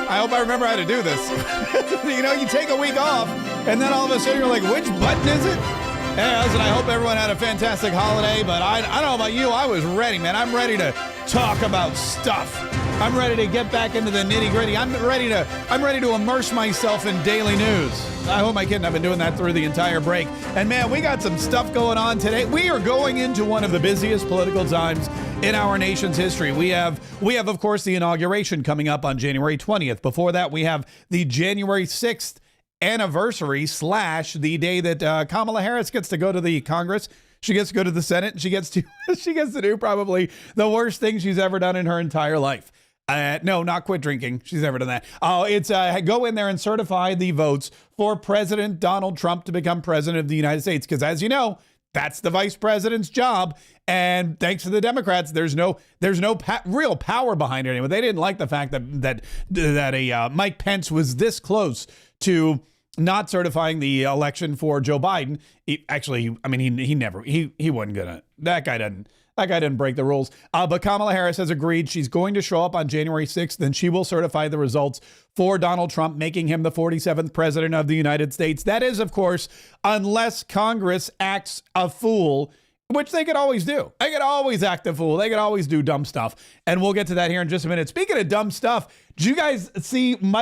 I hope I remember how to do this. You know, you take a week off, and then all of a sudden you're like, which button is it? Yeah, listen, I hope everyone had a fantastic holiday, but I don't know about you. I was ready, man. I'm ready to talk about stuff. I'm ready to get back into the nitty-gritty. I'm ready to immerse myself in daily news. I hope I can. I've been doing that through the entire break. And man, we got some stuff going on today. We are going into one of the busiest political times in our nation's history. We have, of course, the inauguration coming up on January 20th. Before that, we have the January 6th anniversary / the day that Kamala Harris gets to go to the Congress. She gets to go to the Senate. And she gets to do probably the worst thing she's ever done in her entire life. No, not quit drinking. She's never done that. It's go in there and certify the votes for President Donald Trump to become president of the United States. Because as you know, that's the vice president's job. And thanks to the Democrats, there's no real power behind it anyway. They didn't like the fact that Mike Pence was this close to not certifying the election for Joe Biden. He wasn't gonna. That guy didn't break the rules. But Kamala Harris has agreed she's going to show up on January 6th, then she will certify the results for Donald Trump, making him the 47th president of the United States. That is, of course, unless Congress acts a fool, which they could always do. They could always act a fool. They could always do dumb stuff. And we'll get to that here in just a minute. Speaking of dumb stuff, did you guys see Tim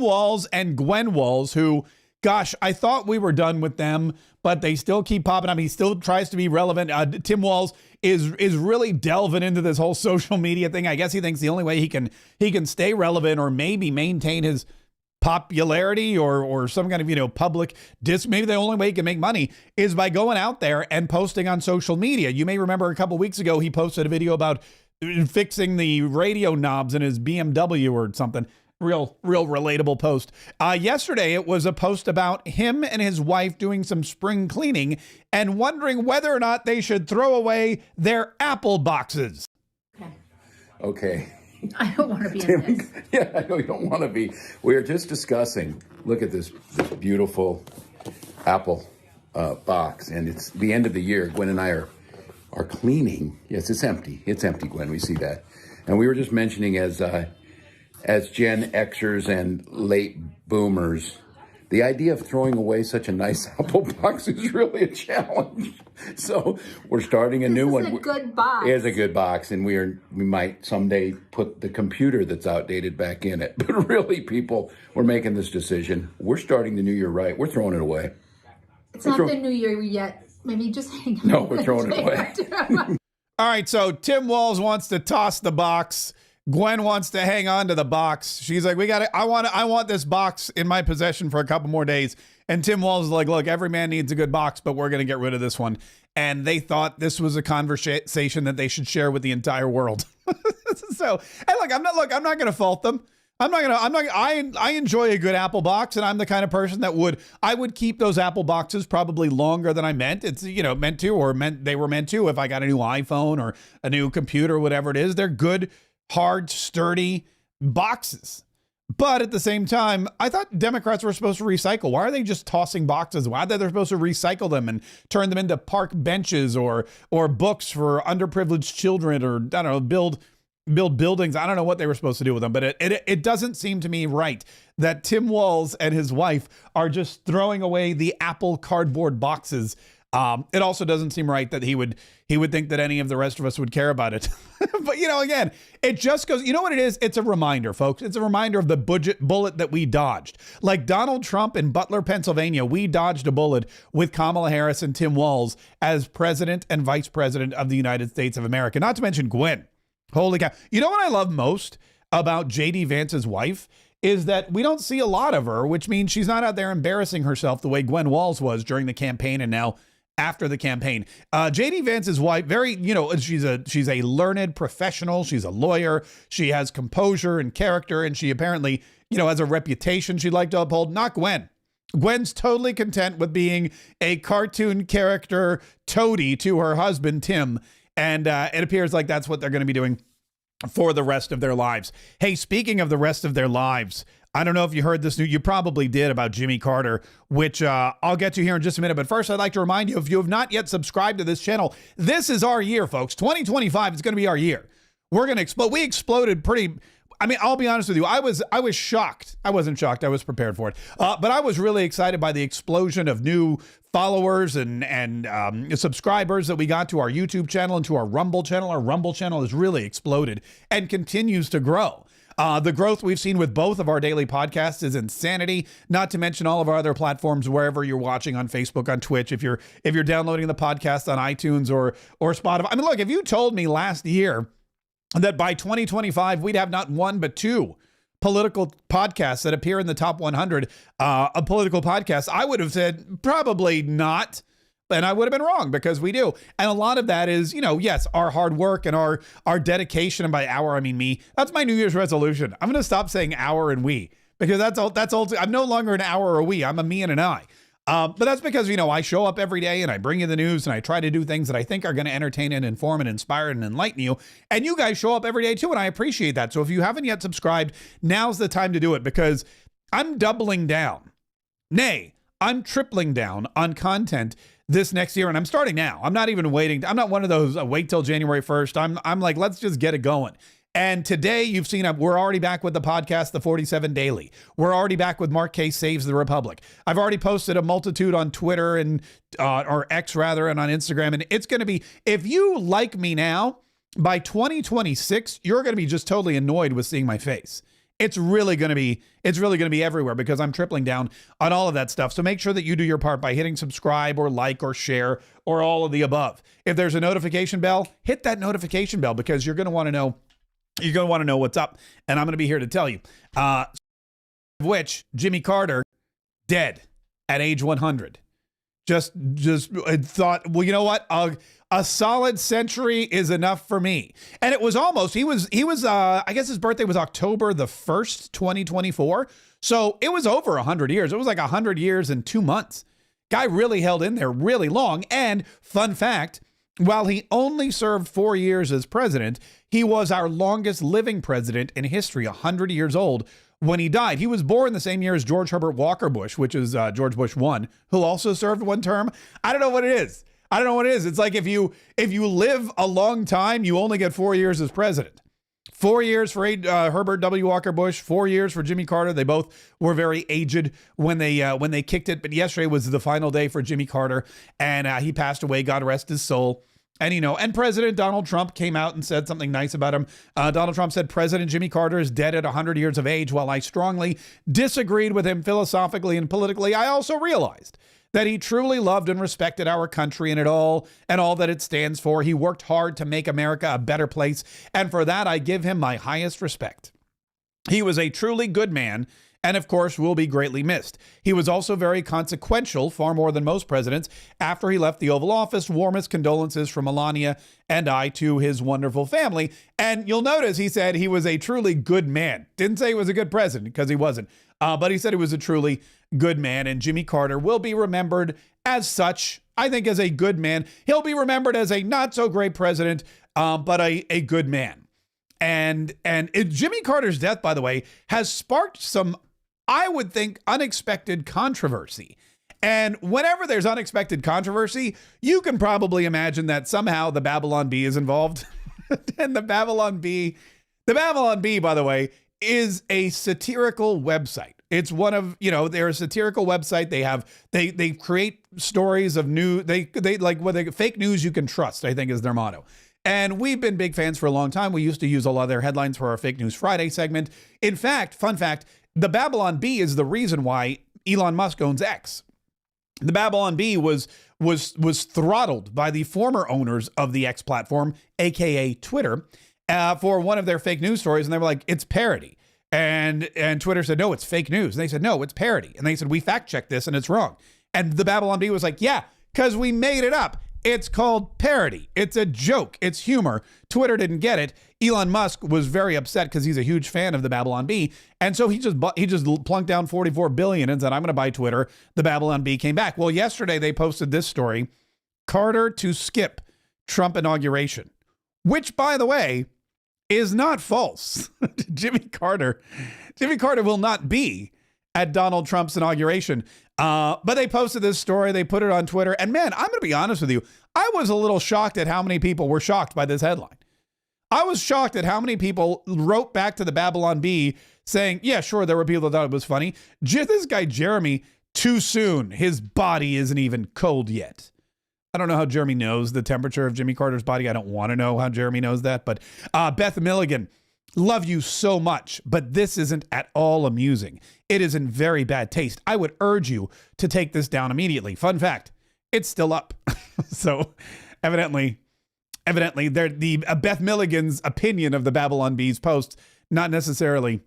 Walz and Gwen Walz, who, gosh, I thought we were done with them, but they still keep popping up. He still tries to be relevant. Tim Walz is really delving into this whole social media thing. I guess he thinks the only way he can stay relevant or maybe maintain his popularity or some kind of, public maybe the only way he can make money is by going out there and posting on social media. You may remember a couple weeks ago, he posted a video about fixing the radio knobs in his BMW or something. Real relatable post. Yesterday, it was a post about him and his wife doing some spring cleaning and wondering whether or not they should throw away their Apple boxes. Okay. I don't want to be in this. Yeah, I know you don't want to be. We're just discussing, look at this beautiful Apple box, and it's the end of the year. Gwen and I are cleaning. Yes, it's empty. It's empty, Gwen. We see that. And we were just mentioning as Gen Xers and late boomers, the idea of throwing away such a nice Apple box is really a challenge. So we're starting a new one. It's a good box. It is a good box, and we might someday put the computer that's outdated back in it. But really, people, we're making this decision. We're starting the new year right. We're throwing it away. It's not the new year yet. Maybe just hang on. No, we're throwing it away. All right, so Tim Walz wants to toss the box. Gwen wants to hang on to the box. She's like, I want this box in my possession for a couple more days. And Tim Walz is like, look, every man needs a good box, but we're going to get rid of this one. And they thought this was a conversation that they should share with the entire world. So, and I'm not going to fault them. I enjoy a good Apple box, and I'm the kind of person that I would keep those Apple boxes probably longer than I meant. It's, they were meant to if I got a new iPhone or a new computer, or whatever it is. They're good, hard, sturdy boxes. But at the same time, I thought Democrats were supposed to recycle. Why are they just tossing boxes? Why are they supposed to recycle them and turn them into park benches or books for underprivileged children, or, I don't know, build buildings? I don't know what they were supposed to do with them, but it doesn't seem to me right that Tim Walz and his wife are just throwing away the Apple cardboard boxes. It also doesn't seem right that he would think that any of the rest of us would care about it. But, again, it just goes, you know what it is? It's a reminder, folks. It's a reminder of the bullet that we dodged. Like Donald Trump in Butler, Pennsylvania, we dodged a bullet with Kamala Harris and Tim Walz as president and vice president of the United States of America. Not to mention Gwen. Holy cow. You know what I love most about J.D. Vance's wife is that we don't see a lot of her, which means she's not out there embarrassing herself the way Gwen Walz was during the campaign and now after the campaign. J.D. Vance's wife, she's a learned professional. She's a lawyer. She has composure and character, and she apparently, has a reputation she'd like to uphold. Not Gwen. Gwen's totally content with being a cartoon character toady to her husband, Tim. And it appears like that's what they're going to be doing for the rest of their lives. Hey, speaking of the rest of their lives, I don't know if you heard this news. You probably did, about Jimmy Carter, which I'll get to here in just a minute. But first, I'd like to remind you, if you have not yet subscribed to this channel, this is our year, folks. 2025 is going to be our year. We're going to explode. We exploded pretty. I mean, I'll be honest with you. I was shocked. I wasn't shocked. I was prepared for it. But I was really excited by the explosion of new followers and subscribers that we got to our YouTube channel and to our Rumble channel. Our Rumble channel has really exploded and continues to grow. The growth we've seen with both of our daily podcasts is insanity, not to mention all of our other platforms, wherever you're watching, on Facebook, on Twitch, if you're downloading the podcast on iTunes or Spotify. I mean, look, if you told me last year that by 2025, we'd have not one, but two political podcasts that appear in the top 100 of political podcasts, I would have said probably not. And I would have been wrong, because we do. And a lot of that is, yes, our hard work and our dedication. And by our, I mean me. That's my New Year's resolution. I'm going to stop saying our and we, because that's all. I'm no longer an our or a we. I'm a me and an I. But that's because, I show up every day and I bring you the news and I try to do things that I think are going to entertain and inform and inspire and enlighten you. And you guys show up every day too. And I appreciate that. So if you haven't yet subscribed, now's the time to do it, because I'm doubling down. Nay, I'm tripling down on content this next year. And I'm starting now. I'm not even waiting. I'm not one of those wait till January 1st. I'm like, let's just get it going. And today you've seen, we're already back with the podcast, The 47 Daily. We're already back with Mark Kaye Saves the Republic. I've already posted a multitude on Twitter and, or X rather, and on Instagram. And it's going to be, if you like me now, by 2026, you're going to be just totally annoyed with seeing my face. It's really going to be everywhere, because I'm tripling down on all of that stuff. So make sure that you do your part by hitting subscribe or like or share or all of the above. If there's a notification bell, hit that notification bell, because you're going to want to know. You're going to want to know what's up, and I'm going to be here to tell you. Which Jimmy Carter dead at age 100. Just thought, well, you know what? A solid century is enough for me. And it was almost, he was I guess his birthday was October the 1st, 2024. So it was over 100 years. It was like 100 years and 2 months. Guy really held in there really long. And fun fact, while he only served 4 years as president, he was our longest living president in history, 100 years old when he died. He was born the same year as George Herbert Walker Bush, which is George Bush 1, who also served one term. I don't know what it is. It's like if you live a long time, you only get 4 years as president. 4 years for Herbert W. Walker Bush, 4 years for Jimmy Carter. They both were very aged when they kicked it. But yesterday was the final day for Jimmy Carter, and he passed away. God rest his soul. And, and President Donald Trump came out and said something nice about him. Donald Trump said, President Jimmy Carter is dead at 100 years of age. While I strongly disagreed with him philosophically and politically, I also realized that he truly loved and respected our country and all that it stands for. He worked hard to make America a better place, and for that, I give him my highest respect. He was a truly good man, and of course will be greatly missed. He was also very consequential, far more than most presidents. After he left the Oval Office, warmest condolences from Melania and I to his wonderful family. And you'll notice he said he was a truly good man. Didn't say he was a good president, because he wasn't. But he said he was a truly good man, and Jimmy Carter will be remembered as such. I think as a good man. He'll be remembered as a not so great president, but a good man. And Jimmy Carter's death, by the way, has sparked some, I would think, unexpected controversy. And whenever there's unexpected controversy, you can probably imagine that somehow the Babylon Bee is involved. And the Babylon Bee, by the way, is a satirical website. It's one of, they're a satirical website. They create stories of new, they fake news you can trust, I think is their motto. And we've been big fans for a long time. We used to use a lot of their headlines for our Fake News Friday segment. In fact, fun fact, the Babylon Bee is the reason why Elon Musk owns X. The Babylon Bee was throttled by the former owners of the X platform, aka Twitter, for one of their fake news stories, and they were like, it's parody. And Twitter said, no, it's fake news. And they said, no, it's parody. And they said, we fact checked this and it's wrong. And the Babylon Bee was like, yeah, because we made it up. It's called parody. It's a joke. It's humor. Twitter didn't get it. Elon Musk was very upset because he's a huge fan of the Babylon Bee. And so he just plunked down $44 billion and said, I'm going to buy Twitter. The Babylon Bee came back. Well, yesterday they posted this story, Carter to skip Trump inauguration, which, by the way, is not false. Jimmy Carter will not be at Donald Trump's inauguration. But they posted this story. They put it on Twitter. And man, I'm going to be honest with you. I was a little shocked at how many people were shocked by this headline. I was shocked at how many people wrote back to the Babylon Bee saying, yeah, sure, there were people that thought it was funny. This guy, Jeremy, too soon. His body isn't even cold yet. I don't know how Jeremy knows the temperature of Jimmy Carter's body. I don't want to know how Jeremy knows that. But Beth Milligan, love you so much, but this isn't at all amusing. It is in very bad taste. I would urge you to take this down immediately. Fun fact, it's still up. So evidently, the Beth Milligan's opinion of the Babylon Bee's post not necessarily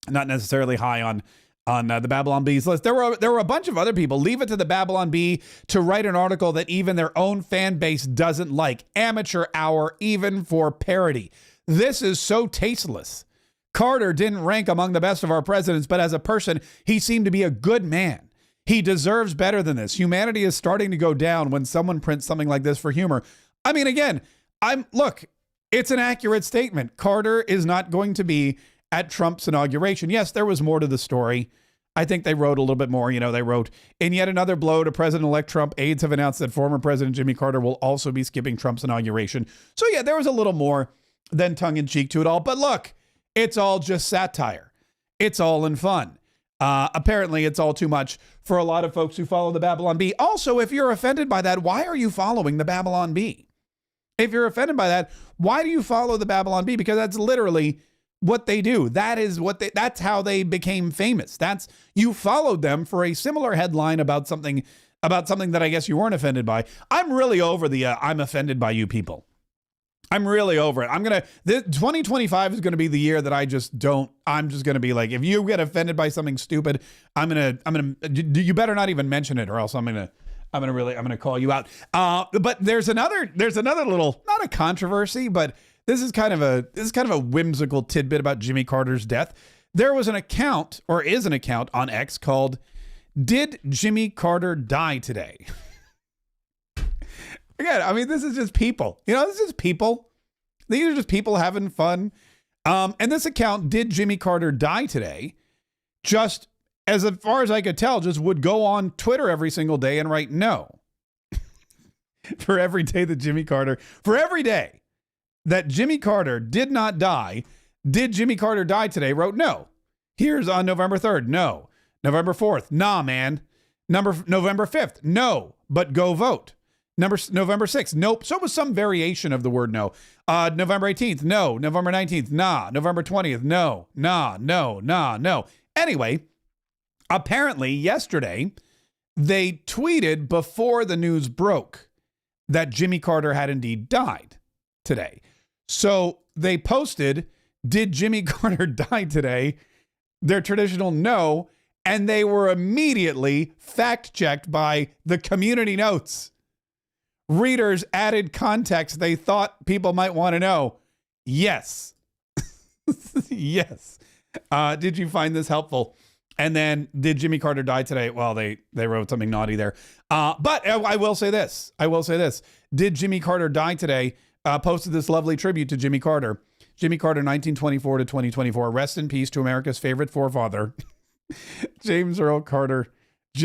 high on the Babylon Bee's list. There were a bunch of other people. Leave it to the Babylon Bee to write an article that even their own fan base doesn't like. Amateur hour, even for parody. This is so tasteless. Carter didn't rank among the best of our presidents, but as a person, he seemed to be a good man. He deserves better than this. Humanity is starting to go down when someone prints something like this for humor. I mean, again, look, it's an accurate statement. Carter is not going to be at Trump's inauguration. Yes, there was more to the story. I think they wrote a little bit more. They wrote, in yet another blow to President-elect Trump, aides have announced that former President Jimmy Carter will also be skipping Trump's inauguration. So yeah, there was a little more than tongue-in-cheek to it all. But look, it's all just satire. It's all in fun. Apparently, it's all too much for a lot of folks who follow the Babylon Bee. Also, if you're offended by that, why are you following the Babylon Bee? If you're offended by that, why do you follow the Babylon Bee? Because that's literally what they do. That's how they became famous. You followed them for a similar headline about something that I guess you weren't offended by. I'm really over the I'm offended by you people. I'm really over it. 2025 is going to be the year that I'm just going to be like, if you get offended by something stupid, you better not even mention it, or else I'm going to call you out. But there's another little, not a controversy, but this is kind of a whimsical tidbit about Jimmy Carter's death. There was an account, or is an account on X called "Did Jimmy Carter Die Today?" Again, I mean, this is just people. This is people. These are just people having fun. And this account, "Did Jimmy Carter Die Today?" just, as far as I could tell, just would go on Twitter every single day and write no. For every day that Jimmy Carter did not die, "Did Jimmy Carter die today?" wrote no. Here's on November 3rd, no. November 4th, nah, man. November 5th, no, but go vote. November 6th, nope. So it was some variation of the word no. November 18th, no. November 19th, nah. November 20th, no. Nah, no, nah, no. Anyway, apparently yesterday, they tweeted before the news broke that Jimmy Carter had indeed died today. So they posted, "Did Jimmy Carter die today?" their traditional no, and they were immediately fact-checked by the community notes. Readers added context they thought people might want to know. Yes. Yes. Did you find this helpful? And then, "Did Jimmy Carter die today?" Well, they wrote something naughty there. But I will say this. "Did Jimmy Carter die today?" Posted this lovely tribute to Jimmy Carter. Jimmy Carter, 1924 to 2024. Rest in peace to America's favorite forefather, James Earl Carter.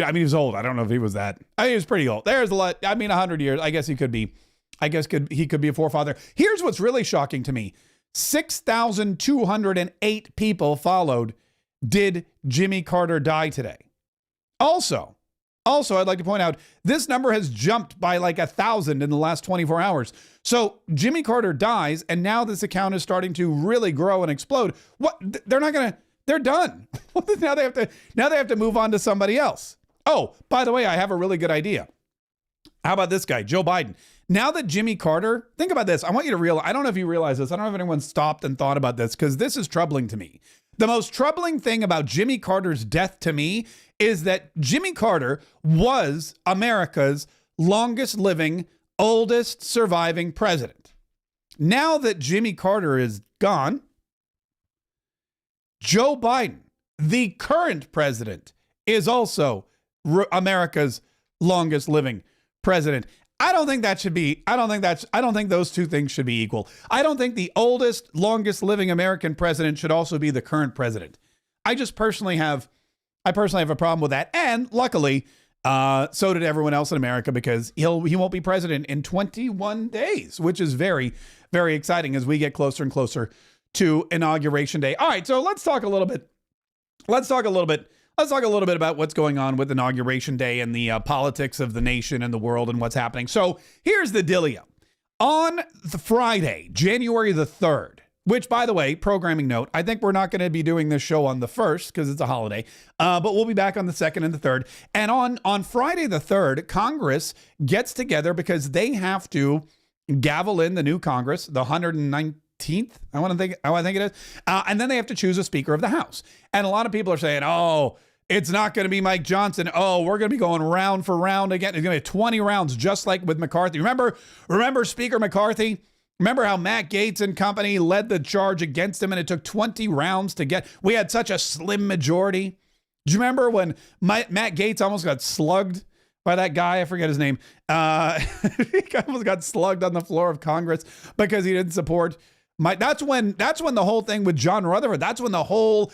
I mean, he was old. I don't know if he was that. I mean, he was pretty old. There's a lot. 100 years. I guess he could be. He could be a forefather. Here's what's really shocking to me. 6,208 people followed "Did Jimmy Carter die today?" Also, I'd like to point out, this number has jumped by like 1,000 in the last 24 hours. So Jimmy Carter dies, and now this account is starting to really grow and explode. What? They're done. Now they have to move on to somebody else. Oh, by the way, I have a really good idea. How about this guy, Joe Biden? Now that Jimmy Carter, think about this. I want you to realize, I don't know if you realize this. I don't know if anyone stopped and thought about this, because this is troubling to me. The most troubling thing about Jimmy Carter's death to me is that Jimmy Carter was America's longest living, oldest surviving president. Now that Jimmy Carter is gone, Joe Biden, the current president, is also America's longest living president. I don't think those two things should be equal. I don't think the oldest, longest living American president should also be the current president. I personally have a problem with that. And luckily, So did everyone else in America, because he won't be president in 21 days, which is very, very exciting as we get closer and closer to Inauguration Day. All right, so let's talk a little bit about what's going on with Inauguration Day and the politics of the nation and the world and what's happening. So here's the dealio. On the Friday, January the 3rd, which, by the way, programming note, I think we're not going to be doing this show on the 1st because it's a holiday, but we'll be back on the 2nd and the 3rd. And on Friday the 3rd, Congress gets together because they have to gavel in the new Congress, the 119th, I think it is, and then they have to choose a Speaker of the House. And a lot of people are saying, oh, it's not going to be Mike Johnson. Oh, we're going to be going round for round again. It's going to be 20 rounds, just like with McCarthy. Remember Speaker McCarthy? Remember how Matt Gaetz and company led the charge against him, and it took 20 rounds to get. We had such a slim majority. Do you remember when Matt Gaetz almost got slugged by that guy? I forget his name. He almost got slugged on the floor of Congress because he didn't support. That's when the whole thing with John Rutherford, that's when the whole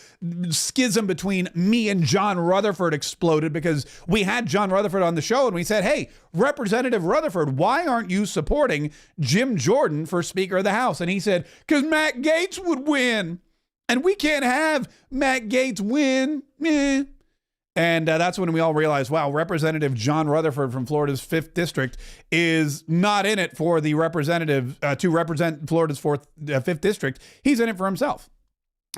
schism between me and John Rutherford exploded, because we had John Rutherford on the show and we said, hey, Representative Rutherford, why aren't you supporting Jim Jordan for Speaker of the House? And he said, because Matt Gaetz would win. And we can't have Matt Gaetz win. And that's when we all realized, wow, Representative John Rutherford from Florida's 5th District is not in it for the representative to represent Florida's 5th District. He's in it for himself.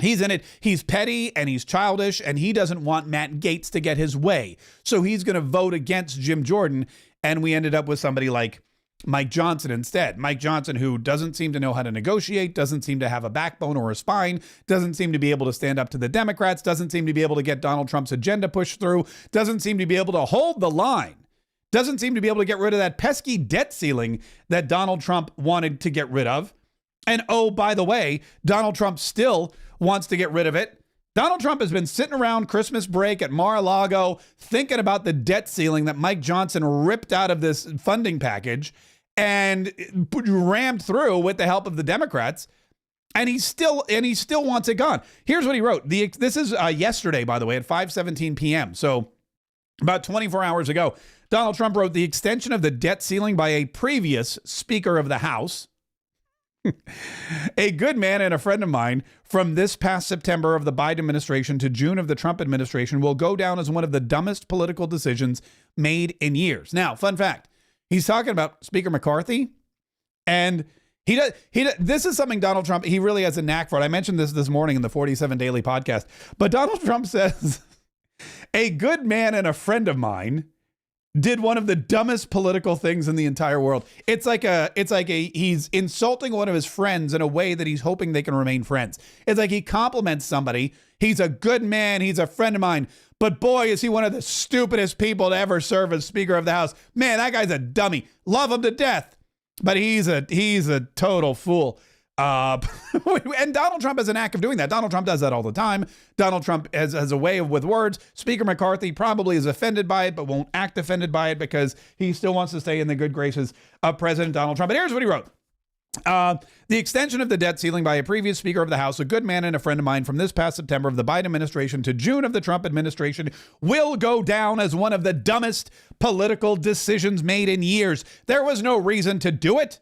He's in it. He's petty and he's childish, and he doesn't want Matt Gaetz to get his way. So he's going to vote against Jim Jordan. And we ended up with somebody like Mike Johnson instead. Mike Johnson, who doesn't seem to know how to negotiate, doesn't seem to have a backbone or a spine, doesn't seem to be able to stand up to the Democrats, doesn't seem to be able to get Donald Trump's agenda pushed through, doesn't seem to be able to hold the line, doesn't seem to be able to get rid of that pesky debt ceiling that Donald Trump wanted to get rid of. And oh, by the way, Donald Trump still wants to get rid of it. Donald Trump has been sitting around Christmas break at Mar-a-Lago thinking about the debt ceiling that Mike Johnson ripped out of this funding package and rammed through with the help of the Democrats, and he still wants it gone. Here's what he wrote. This is yesterday, by the way, at 5:17 p.m. So about 24 hours ago, Donald Trump wrote, the extension of the debt ceiling by a previous Speaker of the House, a good man and a friend of mine, from this past September of the Biden administration to June of the Trump administration, will go down as one of the dumbest political decisions made in years. Now, fun fact. He's talking about Speaker McCarthy, and this is something Donald Trump, he really has a knack for it. I mentioned this morning in the 47 Daily podcast, but Donald Trump says, a good man and a friend of mine did one of the dumbest political things in the entire world. It's like he's insulting one of his friends in a way that he's hoping they can remain friends. It's like he compliments somebody. He's a good man. He's a friend of mine. But boy, is he one of the stupidest people to ever serve as Speaker of the House. Man, that guy's a dummy. Love him to death. But he's a total fool. And Donald Trump has a knack of doing that. Donald Trump does that all the time. Donald Trump has a way with words. Speaker McCarthy probably is offended by it, but won't act offended by it because he still wants to stay in the good graces of President Donald Trump. But here's what he wrote. The extension of the debt ceiling by a previous Speaker of the House, a good man and a friend of mine, from this past September of the Biden administration to June of the Trump administration, will go down as one of the dumbest political decisions made in years. There was no reason to do it.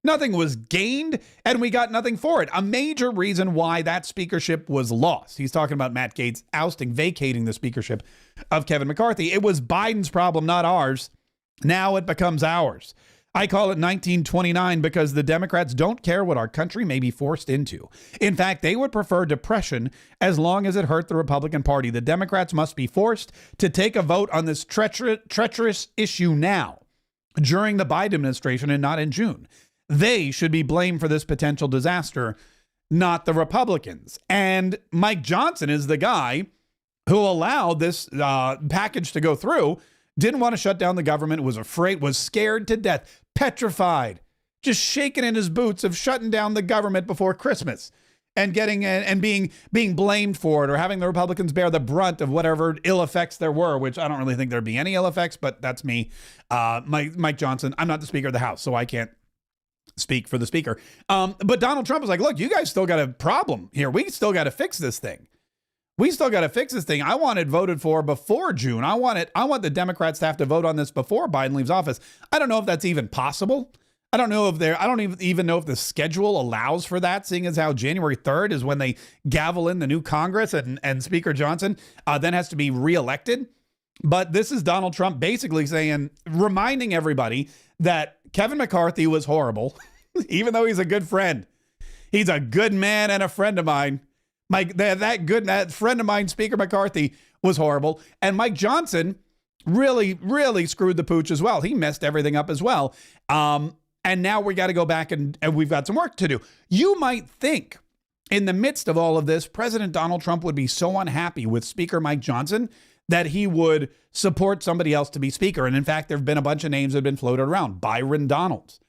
Nothing was gained, and we got nothing for it. A major reason why that speakership was lost. He's talking about Matt Gaetz vacating the speakership of Kevin McCarthy. It was Biden's problem, not ours. Now it becomes ours. I call it 1929 because the Democrats don't care what our country may be forced into. In fact, they would prefer depression as long as it hurt the Republican Party. The Democrats must be forced to take a vote on this treacherous issue now, during the Biden administration and not in June. They should be blamed for this potential disaster, not the Republicans. And Mike Johnson is the guy who allowed this package to go through, didn't want to shut down the government, was afraid, was scared to death, petrified, just shaking in his boots of shutting down the government before Christmas and getting and being blamed for it, or having the Republicans bear the brunt of whatever ill effects there were, which I don't really think there'd be any ill effects, but that's me. Mike Johnson. I'm not the Speaker of the House, so I can't speak for the Speaker. But Donald Trump was like, look, you guys still got a problem here. We still got to fix this thing. We still got to fix this thing. I want it voted for before June. I want the Democrats to have to vote on this before Biden leaves office. I don't know if that's even possible. I don't even know if the schedule allows for that, seeing as how January 3rd is when they gavel in the new Congress and Speaker Johnson then has to be reelected. But this is Donald Trump basically reminding everybody that Kevin McCarthy was horrible, even though he's a good friend. He's a good man and a friend of mine. That friend of mine, Speaker McCarthy, was horrible. And Mike Johnson really, really screwed the pooch as well. He messed everything up as well. And now we got to go back and we've got some work to do. You might think in the midst of all of this, President Donald Trump would be so unhappy with Speaker Mike Johnson that he would support somebody else to be speaker. And in fact, there have been a bunch of names that have been floated around. Byron Donalds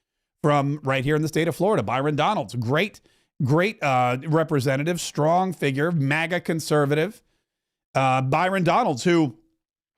from right here in the state of Florida. Byron Donalds, great representative, strong figure, MAGA conservative. Byron Donalds, who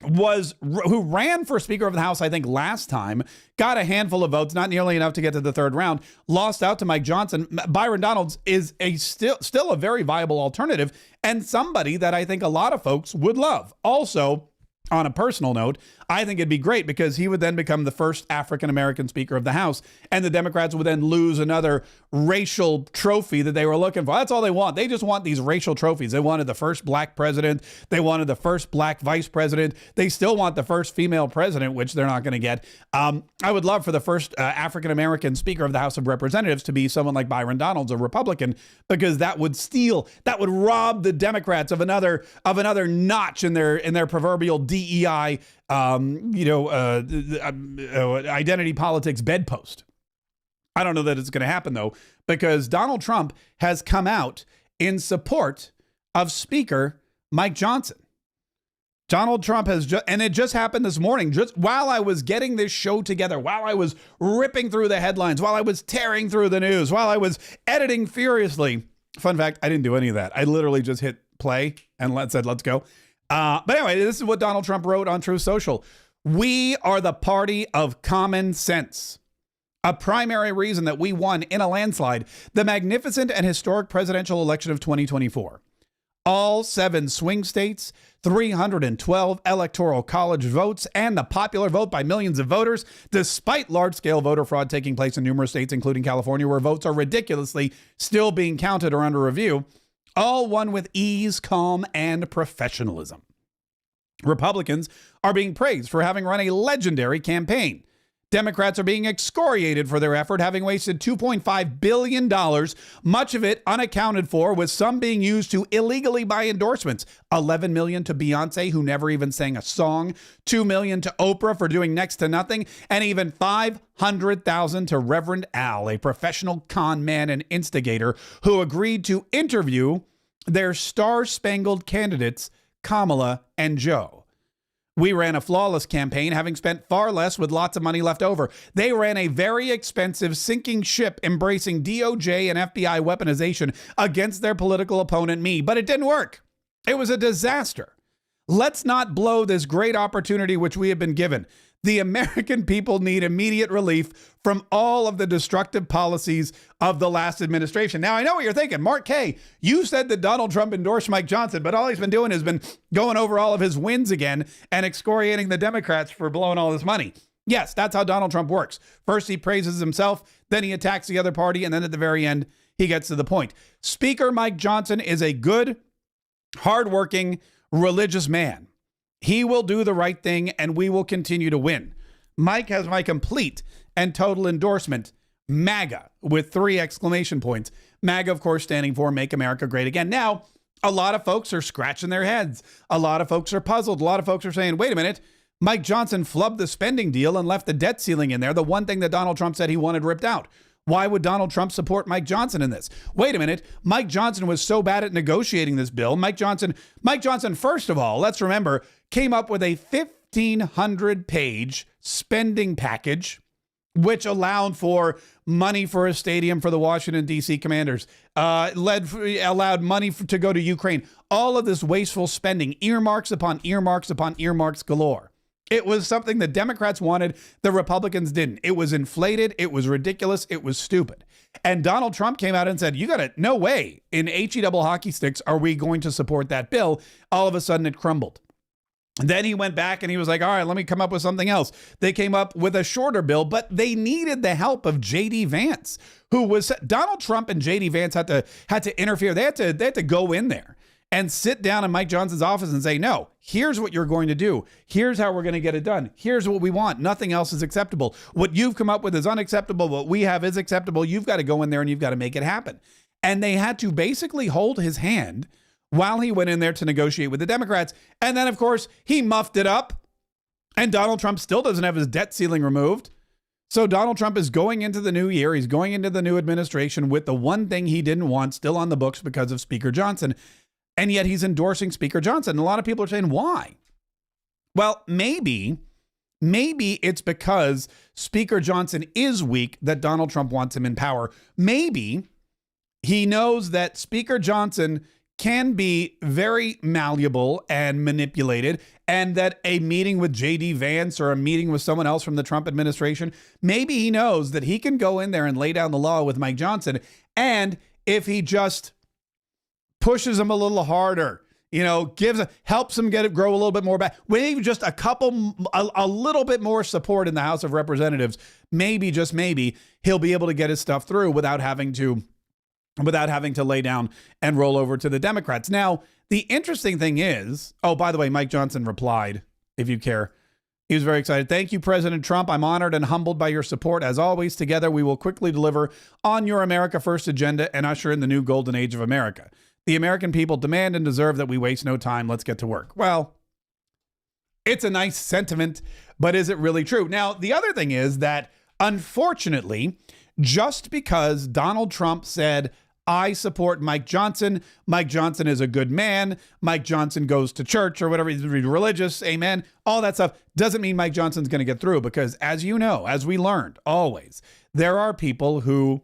ran for Speaker of the House, I think last time, got a handful of votes, not nearly enough to get to the third round, lost out to Mike Johnson. Byron Donalds is still a very viable alternative and somebody that I think a lot of folks would love. Also, on a personal note, I think it'd be great because he would then become the first African-American Speaker of the House, and the Democrats would then lose another racial trophy that they were looking for. That's all they want. They just want these racial trophies. They wanted the first black president. They wanted the first black vice president. They still want the first female president, which they're not going to get. I would love for the first African-American Speaker of the House of Representatives to be someone like Byron Donalds, a Republican, because that would rob the Democrats of another notch in their proverbial DEI identity politics bedpost. I don't know that it's going to happen, though, because Donald Trump has come out in support of Speaker Mike Johnson. Donald Trump has and it just happened this morning, just while I was getting this show together, while I was ripping through the headlines, while I was tearing through the news, while I was editing furiously. Fun fact, I didn't do any of that. I literally just hit play and said, let's go. But anyway, this is what Donald Trump wrote on Truth Social. We are the party of common sense. A primary reason that we won in a landslide the magnificent and historic presidential election of 2024. All 7 swing states, 312 electoral college votes, and the popular vote by millions of voters, despite large-scale voter fraud taking place in numerous states, including California, where votes are ridiculously still being counted or under review, all won with ease, calm, and professionalism. Republicans are being praised for having run a legendary campaign. Democrats are being excoriated for their effort, having wasted $2.5 billion, much of it unaccounted for, with some being used to illegally buy endorsements. $11 million to Beyonce, who never even sang a song, $2 million to Oprah for doing next to nothing, and even $500,000 to Reverend Al, a professional con man and instigator who agreed to interview their star-spangled candidates, Kamala and Joe. We ran a flawless campaign, having spent far less with lots of money left over. They ran a very expensive sinking ship embracing DOJ and FBI weaponization against their political opponent, me. But it didn't work. It was a disaster. Let's not blow this great opportunity which we have been given. The American people need immediate relief from all of the destructive policies of the last administration. Now, I know what you're thinking. Mark Kaye, you said that Donald Trump endorsed Mike Johnson, but all he's been doing has been going over all of his wins again and excoriating the Democrats for blowing all this money. Yes, that's how Donald Trump works. First, he praises himself, then he attacks the other party, and then at the very end, he gets to the point. Speaker Mike Johnson is a good, hardworking, religious man. He will do the right thing, and we will continue to win. Mike has my complete and total endorsement, MAGA, with 3 exclamation points. MAGA, of course, standing for Make America Great Again. Now, a lot of folks are scratching their heads. A lot of folks are puzzled. A lot of folks are saying, wait a minute, Mike Johnson flubbed the spending deal and left the debt ceiling in there, the one thing that Donald Trump said he wanted ripped out. Why would Donald Trump support Mike Johnson in this? Wait a minute. Mike Johnson was so bad at negotiating this bill. Mike Johnson, first of all, let's remember, came up with a 1,500-page spending package, which allowed for money for a stadium for the Washington, D.C. Commanders, allowed money to go to Ukraine. All of this wasteful spending, earmarks upon earmarks upon earmarks galore. It was something the Democrats wanted, the Republicans didn't. It was inflated, it was ridiculous, it was stupid. And Donald Trump came out and said, you got to, no way in HE double hockey sticks are we going to support that bill. All of a sudden it crumbled. And then he went back and he was like, all right, let me come up with something else. They came up with a shorter bill, but they needed the help of J.D. Vance, who was Donald Trump, and J.D. Vance had to interfere. They had to go in there and sit down in Mike Johnson's office and say, no, here's what you're going to do. Here's how we're going to get it done. Here's what we want. Nothing else is acceptable. What you've come up with is unacceptable. What we have is acceptable. You've got to go in there and you've got to make it happen. And they had to basically hold his hand while he went in there to negotiate with the Democrats. And then, of course, he muffed it up. And Donald Trump still doesn't have his debt ceiling removed. So Donald Trump is going into the new year. He's going into the new administration with the one thing he didn't want still on the books because of Speaker Johnson. And yet he's endorsing Speaker Johnson. And a lot of people are saying, why? Well, maybe it's because Speaker Johnson is weak that Donald Trump wants him in power. Maybe he knows that Speaker Johnson can be very malleable and manipulated, and that a meeting with J.D. Vance or a meeting with someone else from the Trump administration, maybe he knows that he can go in there and lay down the law with Mike Johnson. And if he just pushes him a little harder, helps him grow a little bit more back, maybe just a little bit more support in the House of Representatives, maybe, just maybe, he'll be able to get his stuff through without having to lay down and roll over to the Democrats. Now, the interesting thing is, oh, by the way, Mike Johnson replied, if you care. He was very excited. Thank you, President Trump. I'm honored and humbled by your support. As always, together we will quickly deliver on your America First agenda and usher in the new golden age of America. The American people demand and deserve that we waste no time. Let's get to work. Well, it's a nice sentiment, but is it really true? Now, the other thing is that, unfortunately, just because Donald Trump said, I support Mike Johnson is a good man, Mike Johnson goes to church or whatever, he's religious, amen, all that stuff, doesn't mean Mike Johnson's going to get through, because as you know, as we learned always, there are people who,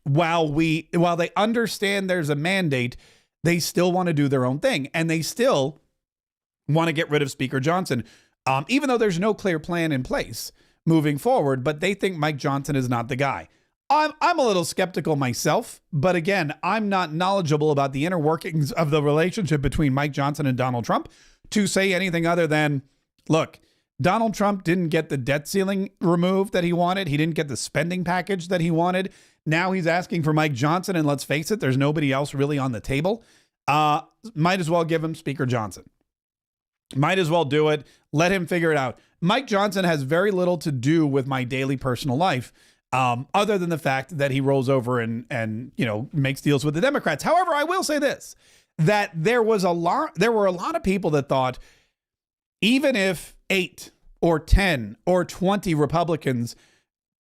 while they understand there's a mandate, they still want to do their own thing, and they still want to get rid of Speaker Johnson, even though there's no clear plan in place moving forward, but they think Mike Johnson is not the guy. I'm a little skeptical myself, but again, I'm not knowledgeable about the inner workings of the relationship between Mike Johnson and Donald Trump to say anything other than, look, Donald Trump didn't get the debt ceiling removed that he wanted. He didn't get the spending package that he wanted. Now he's asking for Mike Johnson, and let's face it, there's nobody else really on the table. Might as well give him Speaker Johnson. Might as well do it. Let him figure it out. Mike Johnson has very little to do with my daily personal life, other than the fact that he rolls over and makes deals with the Democrats. However, I will say this, that there were a lot of people that thought even if 8 or 10 or 20 Republicans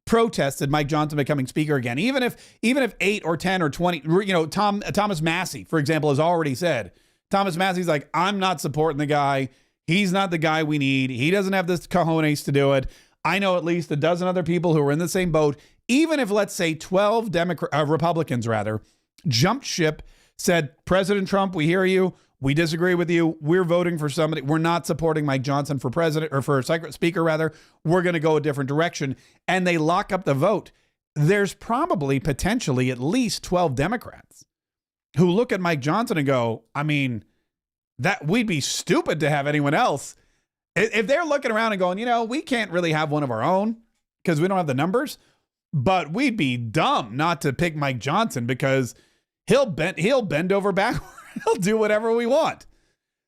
protested Mike Johnson becoming speaker again, even if 8 or 10 or 20, Thomas Massey, for example, has already said, Thomas Massey's like, I'm not supporting the guy. He's not the guy we need. He doesn't have the cojones to do it. I know at least a dozen other people who are in the same boat. Even if, let's say, 12 Republicans jumped ship, said, President Trump, we hear you. We disagree with you. We're voting for somebody. We're not supporting Mike Johnson for president, or for speaker, rather. We're going to go a different direction. And they lock up the vote. There's probably potentially at least 12 Democrats who look at Mike Johnson and go, I mean, that we'd be stupid to have anyone else. If they're looking around and going, we can't really have one of our own because we don't have the numbers, but we'd be dumb not to pick Mike Johnson because he'll bend over backward. He'll do whatever we want.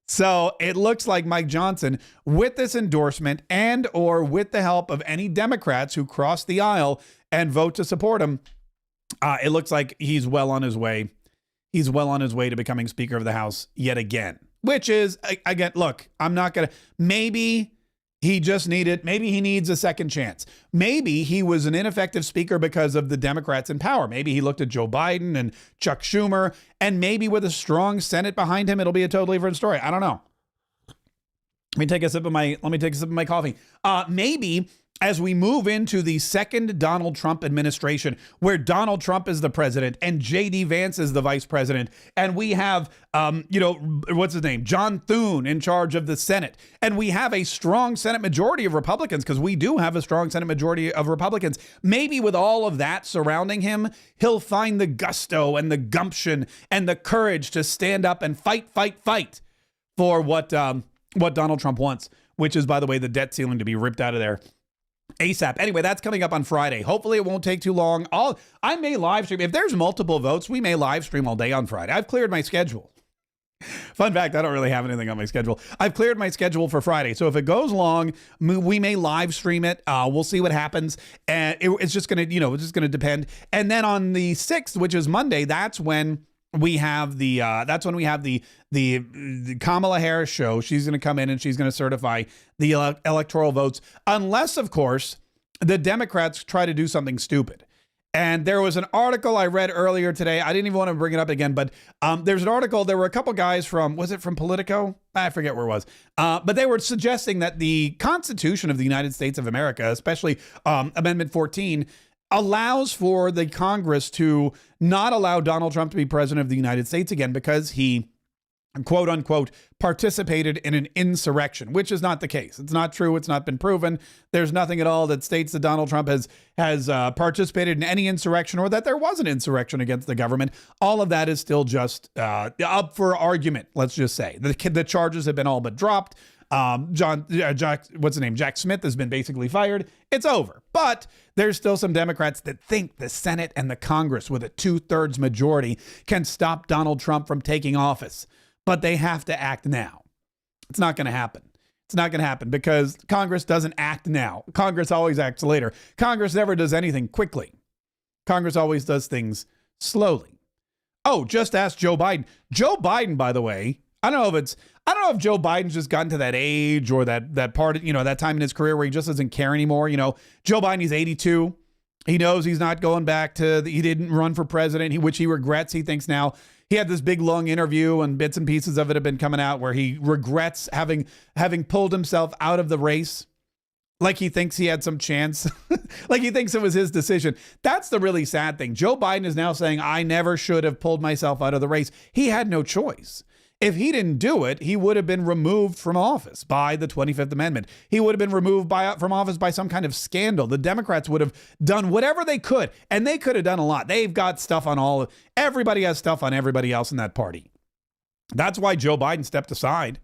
So it looks like Mike Johnson, with this endorsement and or with the help of any Democrats who cross the aisle and vote to support him, it looks like he's well on his way. He's well on his way to becoming Speaker of the House yet again. Which is, again, look, I'm not going to, maybe he needs a second chance. Maybe he was an ineffective speaker because of the Democrats in power. Maybe he looked at Joe Biden and Chuck Schumer, and maybe with a strong Senate behind him, it'll be a totally different story. I don't know. Let me take a sip of my coffee. Maybe as we move into the second Donald Trump administration, where Donald Trump is the president and J.D. Vance is the vice president, and we have, what's his name? John Thune in charge of the Senate, and we have a strong Senate majority of Republicans, because we do have a strong Senate majority of Republicans. Maybe with all of that surrounding him, he'll find the gusto and the gumption and the courage to stand up and fight for what Donald Trump wants, which is, by the way, the debt ceiling to be ripped out of there ASAP. Anyway, that's coming up on Friday. Hopefully it won't take too long. I may live stream. If there's multiple votes, we may live stream all day on Friday. I've cleared my schedule. Fun fact, I don't really have anything on my schedule. I've cleared my schedule for Friday. So if it goes long, we may live stream it. We'll see what happens. And it's just going to, depend. And then on the 6th, which is Monday, that's when we have the Kamala Harris show. She's going to come in and she's going to certify the electoral votes, unless, of course, the Democrats try to do something stupid. And there was an article I read earlier today. I didn't even want to bring it up again, but there's an article. There were a couple guys was it from Politico? I forget where it was. But they were suggesting that the Constitution of the United States of America, especially Amendment 14, allows for the Congress to not allow Donald Trump to be president of the United States again because he, quote unquote, participated in an insurrection, which is not the case. It's not true. It's not been proven. There's nothing at all that states that Donald Trump has participated in any insurrection or that there was an insurrection against the government. All of that is still just up for argument. Let's just say the charges have been all but dropped. Jack Smith has been basically fired. It's over. But there's still some Democrats that think the Senate and the Congress with a 2/3 majority can stop Donald Trump from taking office. But they have to act now. It's not going to happen. It's not going to happen because Congress doesn't act now. Congress always acts later. Congress never does anything quickly. Congress always does things slowly. Oh, just ask Joe Biden. Joe Biden, by the way, I don't know if Joe Biden's just gotten to that age or that part, that time in his career where he just doesn't care anymore. Joe Biden, he's 82. He knows he's not going back he didn't run for president, which he regrets. He thinks now he had this big long interview and bits and pieces of it have been coming out where he regrets having pulled himself out of the race. Like he thinks he had some chance, like he thinks it was his decision. That's the really sad thing. Joe Biden is now saying, I never should have pulled myself out of the race. He had no choice. If he didn't do it, he would have been removed from office by the 25th Amendment. He would have been removed from office by some kind of scandal. The Democrats would have done whatever they could, and they could have done a lot. They've got stuff on everybody has stuff on everybody else in that party. That's why Joe Biden stepped aside.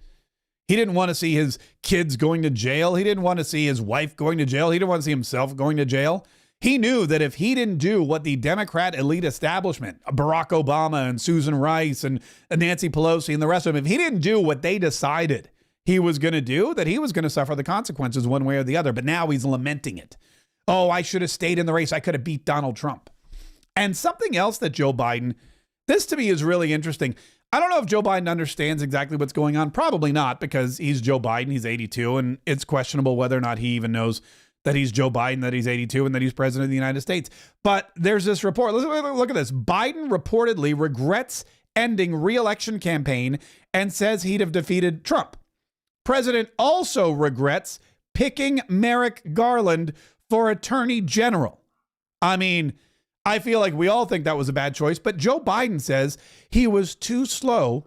He didn't want to see his kids going to jail. He didn't want to see his wife going to jail. He didn't want to see himself going to jail. He knew that if he didn't do what the Democrat elite establishment, Barack Obama and Susan Rice and Nancy Pelosi and the rest of them, if he didn't do what they decided he was going to do, that he was going to suffer the consequences one way or the other. But now he's lamenting it. Oh, I should have stayed in the race. I could have beat Donald Trump. And something else that Joe Biden, this to me is really interesting. I don't know if Joe Biden understands exactly what's going on. Probably not, because he's Joe Biden. He's 82, and it's questionable whether or not he even knows that he's Joe Biden, that he's 82, and that he's president of the United States. But there's this report. Look at this. Biden reportedly regrets ending re-election campaign and says he'd have defeated Trump. President also regrets picking Merrick Garland for attorney general. I mean, I feel like we all think that was a bad choice, but Joe Biden says he was too slow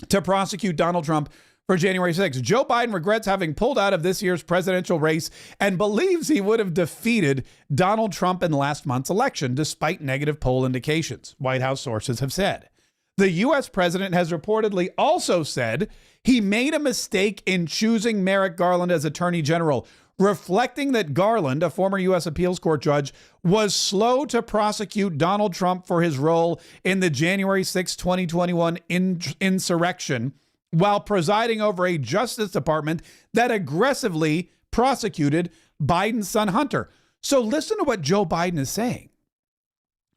to prosecute Donald Trump for January 6th. Joe Biden regrets having pulled out of this year's presidential race and believes he would have defeated Donald Trump in last month's election, despite negative poll indications, White House sources have said. The U.S. president has reportedly also said he made a mistake in choosing Merrick Garland as attorney general, reflecting that Garland, a former U.S. appeals court judge, was slow to prosecute Donald Trump for his role in the January 6, 2021 insurrection, while presiding over a Justice Department that aggressively prosecuted Biden's son Hunter. So listen to what Joe Biden is saying.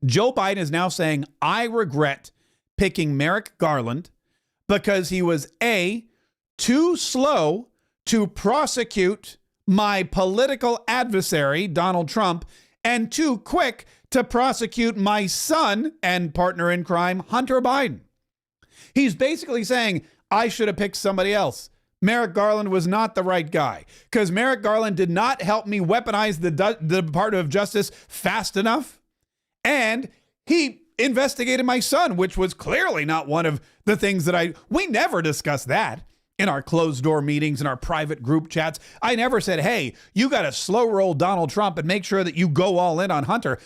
Joe Biden is now saying, I regret picking Merrick Garland because he was A, too slow to prosecute my political adversary, Donald Trump, and too quick to prosecute my son and partner in crime, Hunter Biden. He's basically saying, I should have picked somebody else, Merrick Garland was not the right guy, because Merrick Garland did not help me weaponize the Department of Justice fast enough. And he investigated my son, which was clearly not one of the things that we never discussed that in our closed door meetings and our private group chats. I never said, hey, you got to slow roll Donald Trump and make sure that you go all in on Hunter.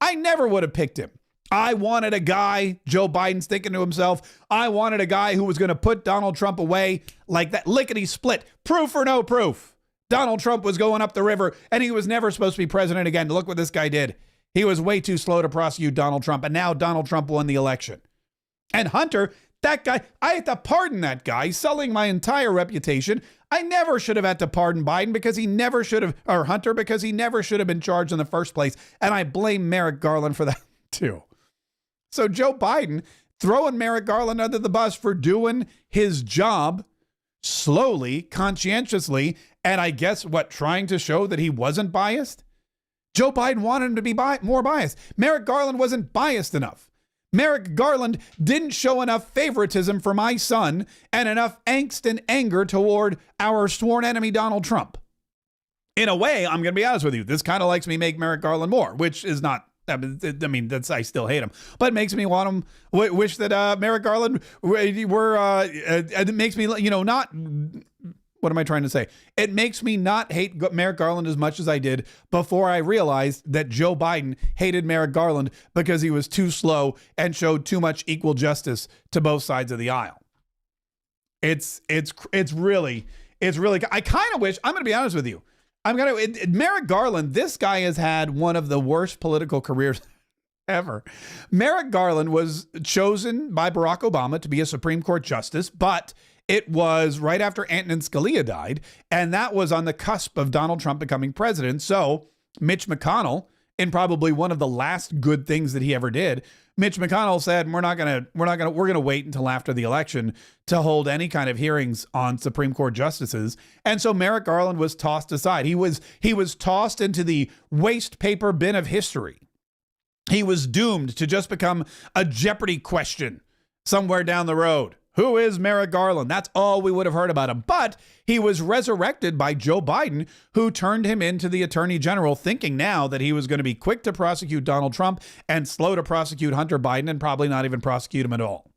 I never would have picked him. I wanted a guy, Joe Biden's thinking to himself, I wanted a guy who was going to put Donald Trump away like that lickety split. Proof or no proof. Donald Trump was going up the river and he was never supposed to be president again. Look what this guy did. He was way too slow to prosecute Donald Trump, and now Donald Trump won the election. And Hunter, that guy, I had to pardon that guy, selling my entire reputation. I never should have had to pardon Biden because he never should have, or Hunter, because he never should have been charged in the first place. And I blame Merrick Garland for that too. So Joe Biden throwing Merrick Garland under the bus for doing his job slowly, conscientiously, and I guess trying to show that he wasn't biased? Joe Biden wanted him to be more biased. Merrick Garland wasn't biased enough. Merrick Garland didn't show enough favoritism for my son and enough angst and anger toward our sworn enemy, Donald Trump. In a way, I'm going to be honest with you, this kind of makes me make Merrick Garland more, which is not, I mean, I still hate him, but it makes me want him, wish that Merrick Garland it makes me, not, what am I trying to say? It makes me not hate Merrick Garland as much as I did before I realized that Joe Biden hated Merrick Garland because he was too slow and showed too much equal justice to both sides of the aisle. It's really, I kind of wish, I'm going to be honest with you. Merrick Garland, this guy has had one of the worst political careers ever. Merrick Garland was chosen by Barack Obama to be a Supreme Court justice, but it was right after Antonin Scalia died, and that was on the cusp of Donald Trump becoming president. So Mitch McConnell, in probably one of the last good things that he ever did, Mitch McConnell said, we're going to wait until after the election to hold any kind of hearings on Supreme Court justices. And so Merrick Garland was tossed aside. He was tossed into the waste paper bin of history. He was doomed to just become a Jeopardy question somewhere down the road. Who is Merrick Garland? That's all we would have heard about him. But he was resurrected by Joe Biden, who turned him into the attorney general, thinking now that he was going to be quick to prosecute Donald Trump and slow to prosecute Hunter Biden and probably not even prosecute him at all.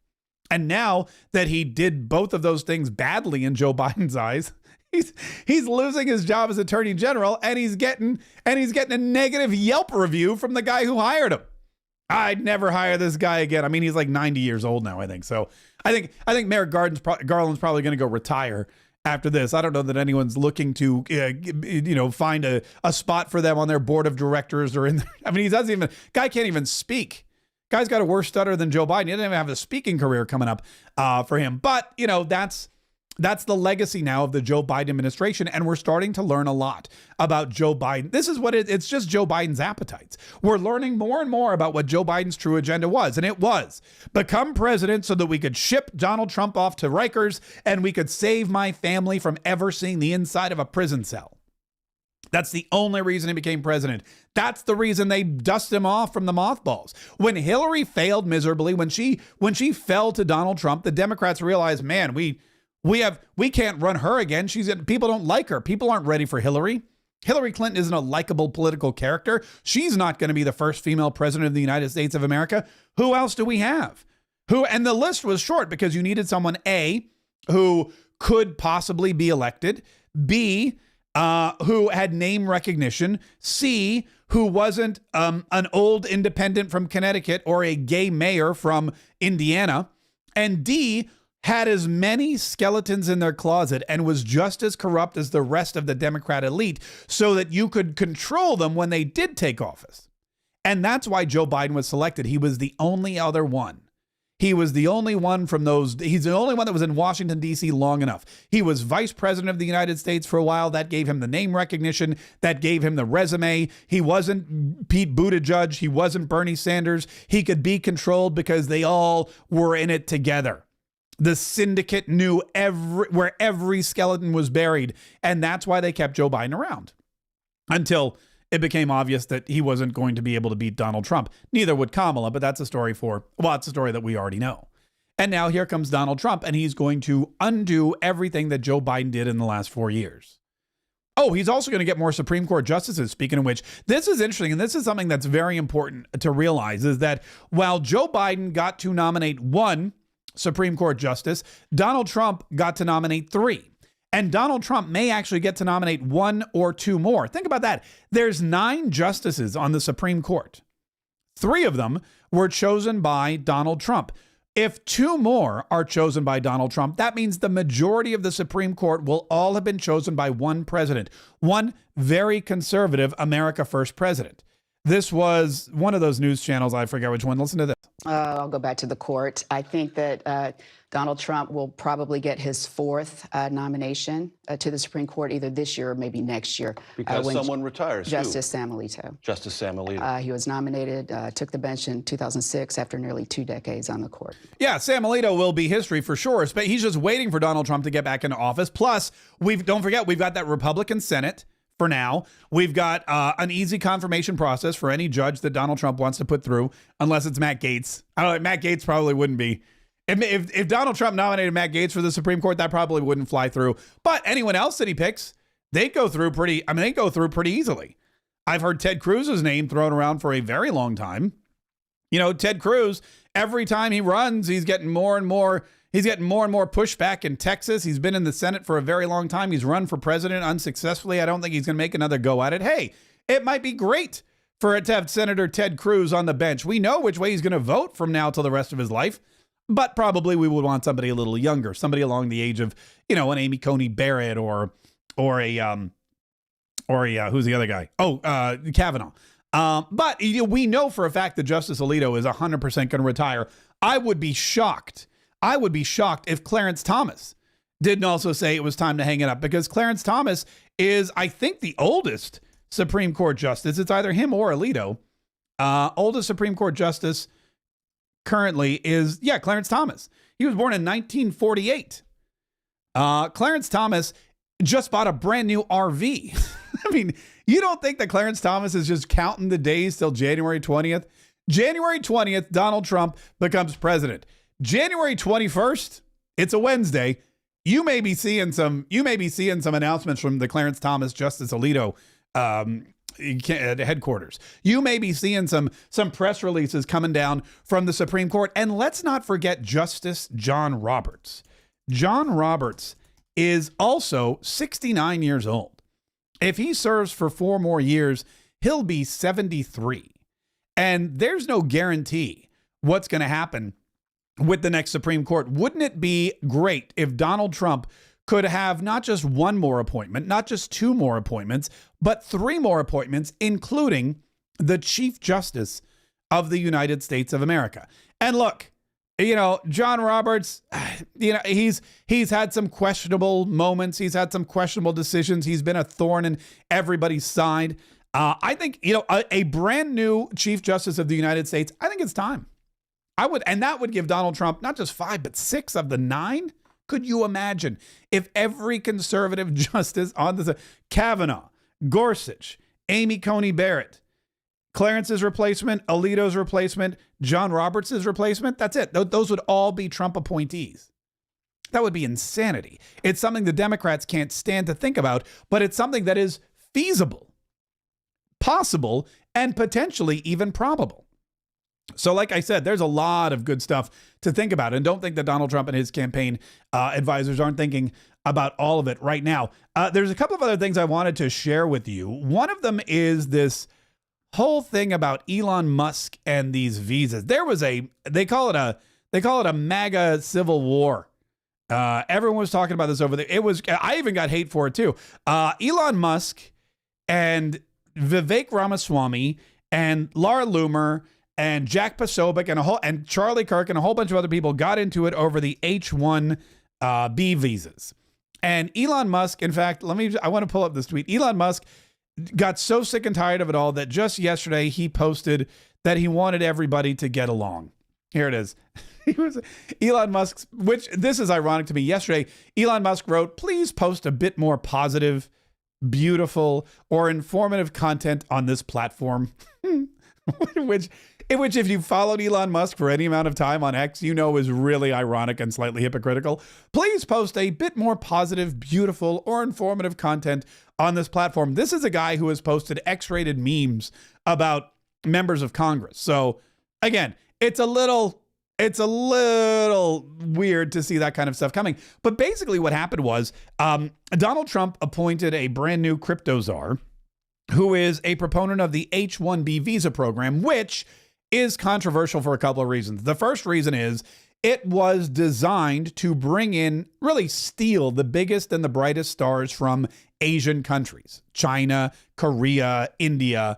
And now that he did both of those things badly in Joe Biden's eyes, he's losing his job as attorney general, and he's getting a negative Yelp review from the guy who hired him. I'd never hire this guy again. I mean, he's like 90 years old now, I think. So I think Merrick Garland's probably going to go retire after this. I don't know that anyone's looking to, find a spot for them on their board of directors or in there. I mean, guy can't even speak. Guy's got a worse stutter than Joe Biden. He doesn't even have a speaking career coming up for him. But, that's the legacy now of the Joe Biden administration, and we're starting to learn a lot about Joe Biden. This is what it's just Joe Biden's appetites. We're learning more and more about what Joe Biden's true agenda was, and it was become president so that we could ship Donald Trump off to Rikers and we could save my family from ever seeing the inside of a prison cell. That's the only reason he became president. That's the reason they dusted him off from the mothballs. When Hillary failed miserably, when she fell to Donald Trump, the Democrats realized, man, we can't run her again. People don't like her. People aren't ready for Hillary. Hillary Clinton isn't a likable political character. She's not going to be the first female president of the United States of America. Who else do we have? And the list was short because you needed someone, A, who could possibly be elected, B, who had name recognition, C, who wasn't an old independent from Connecticut or a gay mayor from Indiana, and D, had as many skeletons in their closet and was just as corrupt as the rest of the Democrat elite so that you could control them when they did take office. And that's why Joe Biden was selected. He was the only other one. He was the only one he's the only one that was in Washington, D.C. long enough. He was vice president of the United States for a while. That gave him the name recognition. That gave him the resume. He wasn't Pete Buttigieg. He wasn't Bernie Sanders. He could be controlled because they all were in it together. The syndicate knew where every skeleton was buried, and that's why they kept Joe Biden around until it became obvious that he wasn't going to be able to beat Donald Trump. Neither would Kamala, but that's a story it's a story that we already know. And now here comes Donald Trump, and he's going to undo everything that Joe Biden did in the last 4 years. Oh, he's also going to get more Supreme Court justices, speaking of which. This is interesting, and this is something that's very important to realize, is that while Joe Biden got to nominate 1 Supreme Court justice, Donald Trump got to nominate 3. And Donald Trump may actually get to nominate 1 or 2 more. Think about that. There's 9 justices on the Supreme Court. 3 of them were chosen by Donald Trump. If 2 more are chosen by Donald Trump, that means the majority of the Supreme Court will all have been chosen by 1 president, 1 very conservative America First president. This was one of those news channels, I forget which one. Listen to this. I'll go back to the court. I think that Donald Trump will probably get his 4th nomination to the Supreme Court either this year or maybe next year. Because someone retires. Justice Sam Alito. Justice Sam Alito. He was nominated, took the bench in 2006 after nearly 2 decades on the court. Yeah, Sam Alito will be history for sure, but he's just waiting for Donald Trump to get back into office. Plus, don't forget, we've got that Republican Senate. For now, we've got an easy confirmation process for any judge that Donald Trump wants to put through, unless it's Matt Gaetz. I don't know, Matt Gaetz probably wouldn't be. If Donald Trump nominated Matt Gaetz for the Supreme Court, that probably wouldn't fly through. But anyone else that he picks, they go through pretty easily. I've heard Ted Cruz's name thrown around for a very long time. You know, Ted Cruz, every time he runs, he's getting more and more pushback in Texas. He's been in the Senate for a very long time. He's run for president unsuccessfully. I don't think he's going to make another go at it. Hey, it might be great for it to have Senator Ted Cruz on the bench. We know which way he's going to vote from now till the rest of his life, but probably we would want somebody a little younger, somebody along the age of, an Amy Coney Barrett or a who's the other guy? Kavanaugh. But we know for a fact that Justice Alito is 100% going to retire. I would be shocked if Clarence Thomas didn't also say it was time to hang it up, because Clarence Thomas is, I think, the oldest Supreme Court justice. It's either him or Alito. Oldest Supreme Court justice currently is, Clarence Thomas. He was born in 1948. Clarence Thomas just bought a brand new RV. I mean, you don't think that Clarence Thomas is just counting the days till January 20th? January 20th, Donald Trump becomes president. January 21st, it's a Wednesday. You may be seeing some announcements from the Clarence Thomas Justice Alito headquarters. You may be seeing some press releases coming down from the Supreme Court. And let's not forget Justice John Roberts. John Roberts is also 69 years old. If he serves for 4 more years, he'll be 73. And there's no guarantee what's going to happen with the next Supreme Court. Wouldn't it be great if Donald Trump could have not just 1 more appointment, not just 2 more appointments, but 3 more appointments, including the Chief Justice of the United States of America? And look, John Roberts, he's had some questionable moments. He's had some questionable decisions. He's been a thorn in everybody's side. I think, a brand new Chief Justice of the United States, I think it's time. And that would give Donald Trump not just 5, but 6 of the 9. Could you imagine if every conservative justice on this, Kavanaugh, Gorsuch, Amy Coney Barrett, Clarence's replacement, Alito's replacement, John Roberts' replacement, that's it. Those would all be Trump appointees. That would be insanity. It's something the Democrats can't stand to think about, but it's something that is feasible, possible, and potentially even probable. So like I said, there's a lot of good stuff to think about. And don't think that Donald Trump and his campaign advisors aren't thinking about all of it right now. There's a couple of other things I wanted to share with you. One of them is this whole thing about Elon Musk and these visas. There was they call it a MAGA civil war. Everyone was talking about this over there. I even got hate for it too. Elon Musk and Vivek Ramaswamy and Laura Loomer and Jack Posobiec and Charlie Kirk and a whole bunch of other people got into it over the H-1B visas. And Elon Musk, in fact, I want to pull up this tweet. Elon Musk got so sick and tired of it all that just yesterday he posted that he wanted everybody to get along. Here it is. Elon Musk, which this is ironic to me. Yesterday, Elon Musk wrote, "Please post a bit more positive, beautiful, or informative content on this platform," which which if you followed Elon Musk for any amount of time on X, you know is really ironic and slightly hypocritical. Please post a bit more positive, beautiful, or informative content on this platform. This is a guy who has posted X-rated memes about members of Congress. So again, it's a little weird to see that kind of stuff coming. But basically what happened was Donald Trump appointed a brand new crypto czar who is a proponent of the H-1B visa program, which is controversial for a couple of reasons. The first reason is it was designed to bring in, really steal the biggest and the brightest stars from Asian countries, China, Korea, India,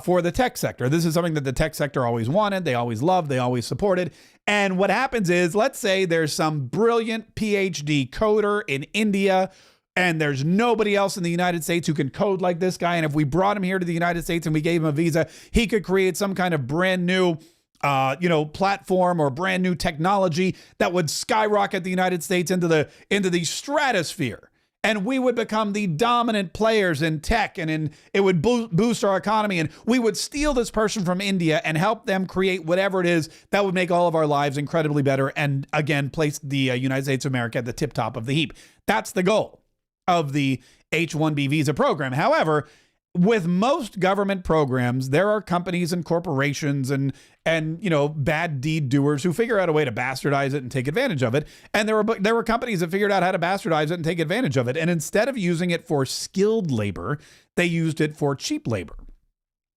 for the tech sector. This is something that the tech sector always wanted, they always loved, they always supported. And what happens is, let's say there's some brilliant PhD coder in India, and there's nobody else in the United States who can code like this guy. And if we brought him here to the United States and we gave him a visa, he could create some kind of brand new platform or brand new technology that would skyrocket the United States into the stratosphere. And we would become the dominant players in tech, and it would boost our economy. And we would steal this person from India and help them create whatever it is that would make all of our lives incredibly better. And again, place the United States of America at the tip top of the heap. That's the goal of the H-1B visa program. However, with most government programs, there are companies and corporations and bad deed doers who figure out a way to bastardize it and take advantage of it. And there were companies that figured out how to bastardize it and take advantage of it. And instead of using it for skilled labor, they used it for cheap labor.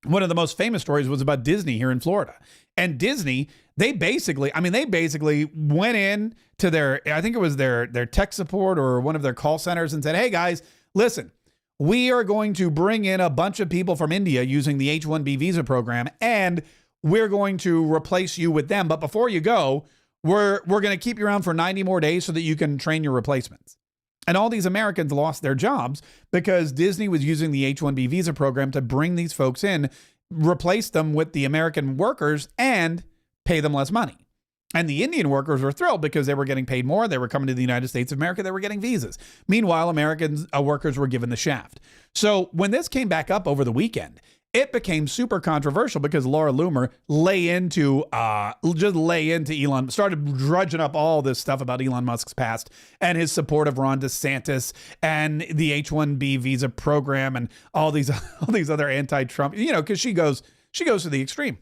One of the most famous stories was about Disney here in Florida. And Disney, they basically went in to their tech support or one of their call centers and said, hey guys, listen, we are going to bring in a bunch of people from India using the H-1B visa program, and we're going to replace you with them. But before you go, we're going to keep you around for 90 more days so that you can train your replacements. And all these Americans lost their jobs because Disney was using the H-1B visa program to bring these folks in, replace them with the American workers, and pay them less money. And the Indian workers were thrilled because they were getting paid more. They were coming to the United States of America. They were getting visas. Meanwhile, American workers were given the shaft. So when this came back up over the weekend, it became super controversial because Laura Loomer started drudging up all this stuff about Elon Musk's past and his support of Ron DeSantis and the H-1B visa program and all these other anti-Trump, because she goes to the extreme.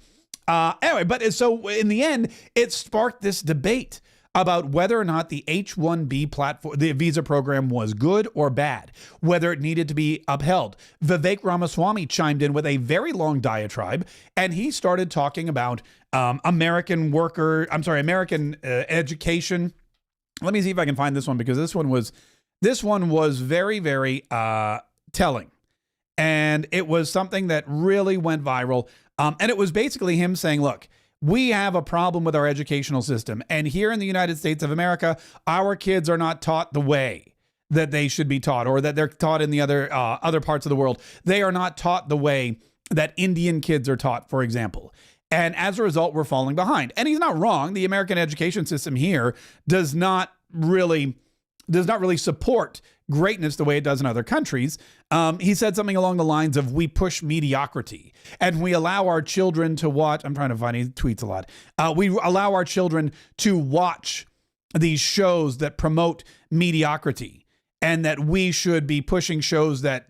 Anyway, but so in the end, it sparked this debate about whether or not the H-1B platform, the visa program, was good or bad, whether it needed to be upheld. Vivek Ramaswamy chimed in with a very long diatribe, and he started talking about American education. Let me see if I can find this one, because this one was very, very telling. And it was something that really went viral. And it was basically him saying, look, we have a problem with our educational system. And here in the United States of America, our kids are not taught the way that they should be taught, or that they're taught in the other parts of the world. They are not taught the way that Indian kids are taught, for example. And as a result, we're falling behind. And he's not wrong. The American education system here does not really support greatness the way it does in other countries. He said something along the lines of, we push mediocrity and we allow our children to watch. I'm trying to find, he tweets a lot. We allow our children to watch these shows that promote mediocrity, and that we should be pushing shows that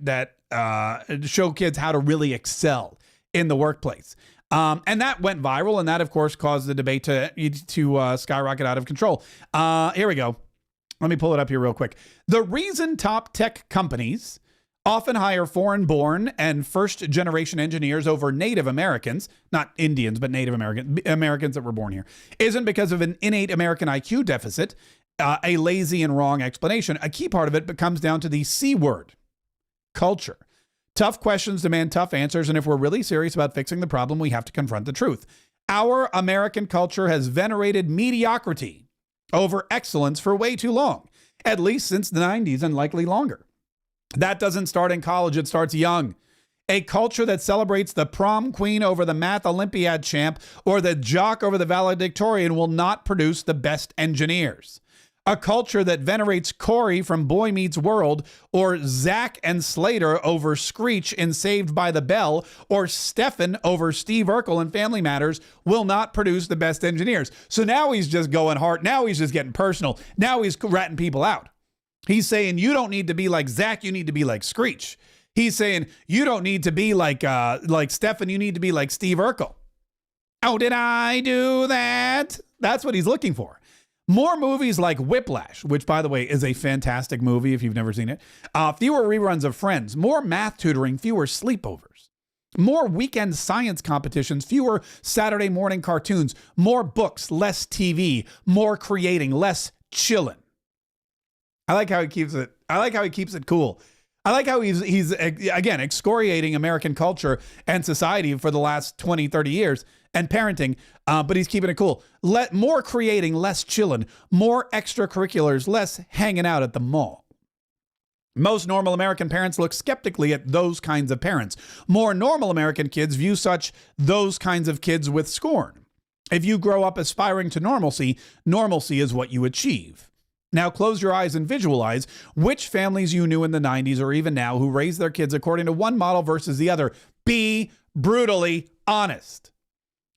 show kids how to really excel in the workplace. And that went viral, and that, of course, caused the debate to skyrocket out of control. Here we go. Let me pull it up here real quick. The reason top tech companies often hire foreign-born and first-generation engineers over Native Americans, not Indians, but Native Americans that were born here, isn't because of an innate American IQ deficit, a lazy and wrong explanation. A key part of it comes down to the C word, culture. Tough questions demand tough answers, and if we're really serious about fixing the problem, we have to confront the truth. Our American culture has venerated mediocrity over excellence for way too long, at least since the 90s and likely longer. That doesn't start in college, it starts young. A culture that celebrates the prom queen over the math Olympiad champ or the jock over the valedictorian will not produce the best engineers. A culture that venerates Corey from Boy Meets World, or Zach and Slater over Screech in Saved by the Bell, or Stefan over Steve Urkel in Family Matters will not produce the best engineers. So now he's just going hard. Now he's just getting personal. Now he's ratting people out. He's saying, you don't need to be like Zach, you need to be like Screech. He's saying, you don't need to be like Stefan, you need to be like Steve Urkel. Oh, did I do that? That's what he's looking for. More movies like Whiplash, which, by the way, is a fantastic movie if you've never seen it. Fewer reruns of Friends. More math tutoring, fewer sleepovers. More weekend science competitions, fewer Saturday morning cartoons. More books, less TV. More creating, less chilling. I like how he keeps it. I like how he keeps it cool. I like how he's again, excoriating American culture and society for the last 20, 30 years and parenting, but he's keeping it cool. More creating, less chilling. More extracurriculars, less hanging out at the mall. Most normal American parents look skeptically at those kinds of parents. More normal American kids view those kinds of kids with scorn. If you grow up aspiring to normalcy, normalcy is what you achieve. Now close your eyes and visualize which families you knew in the 90s or even now who raised their kids according to one model versus the other. Be brutally honest.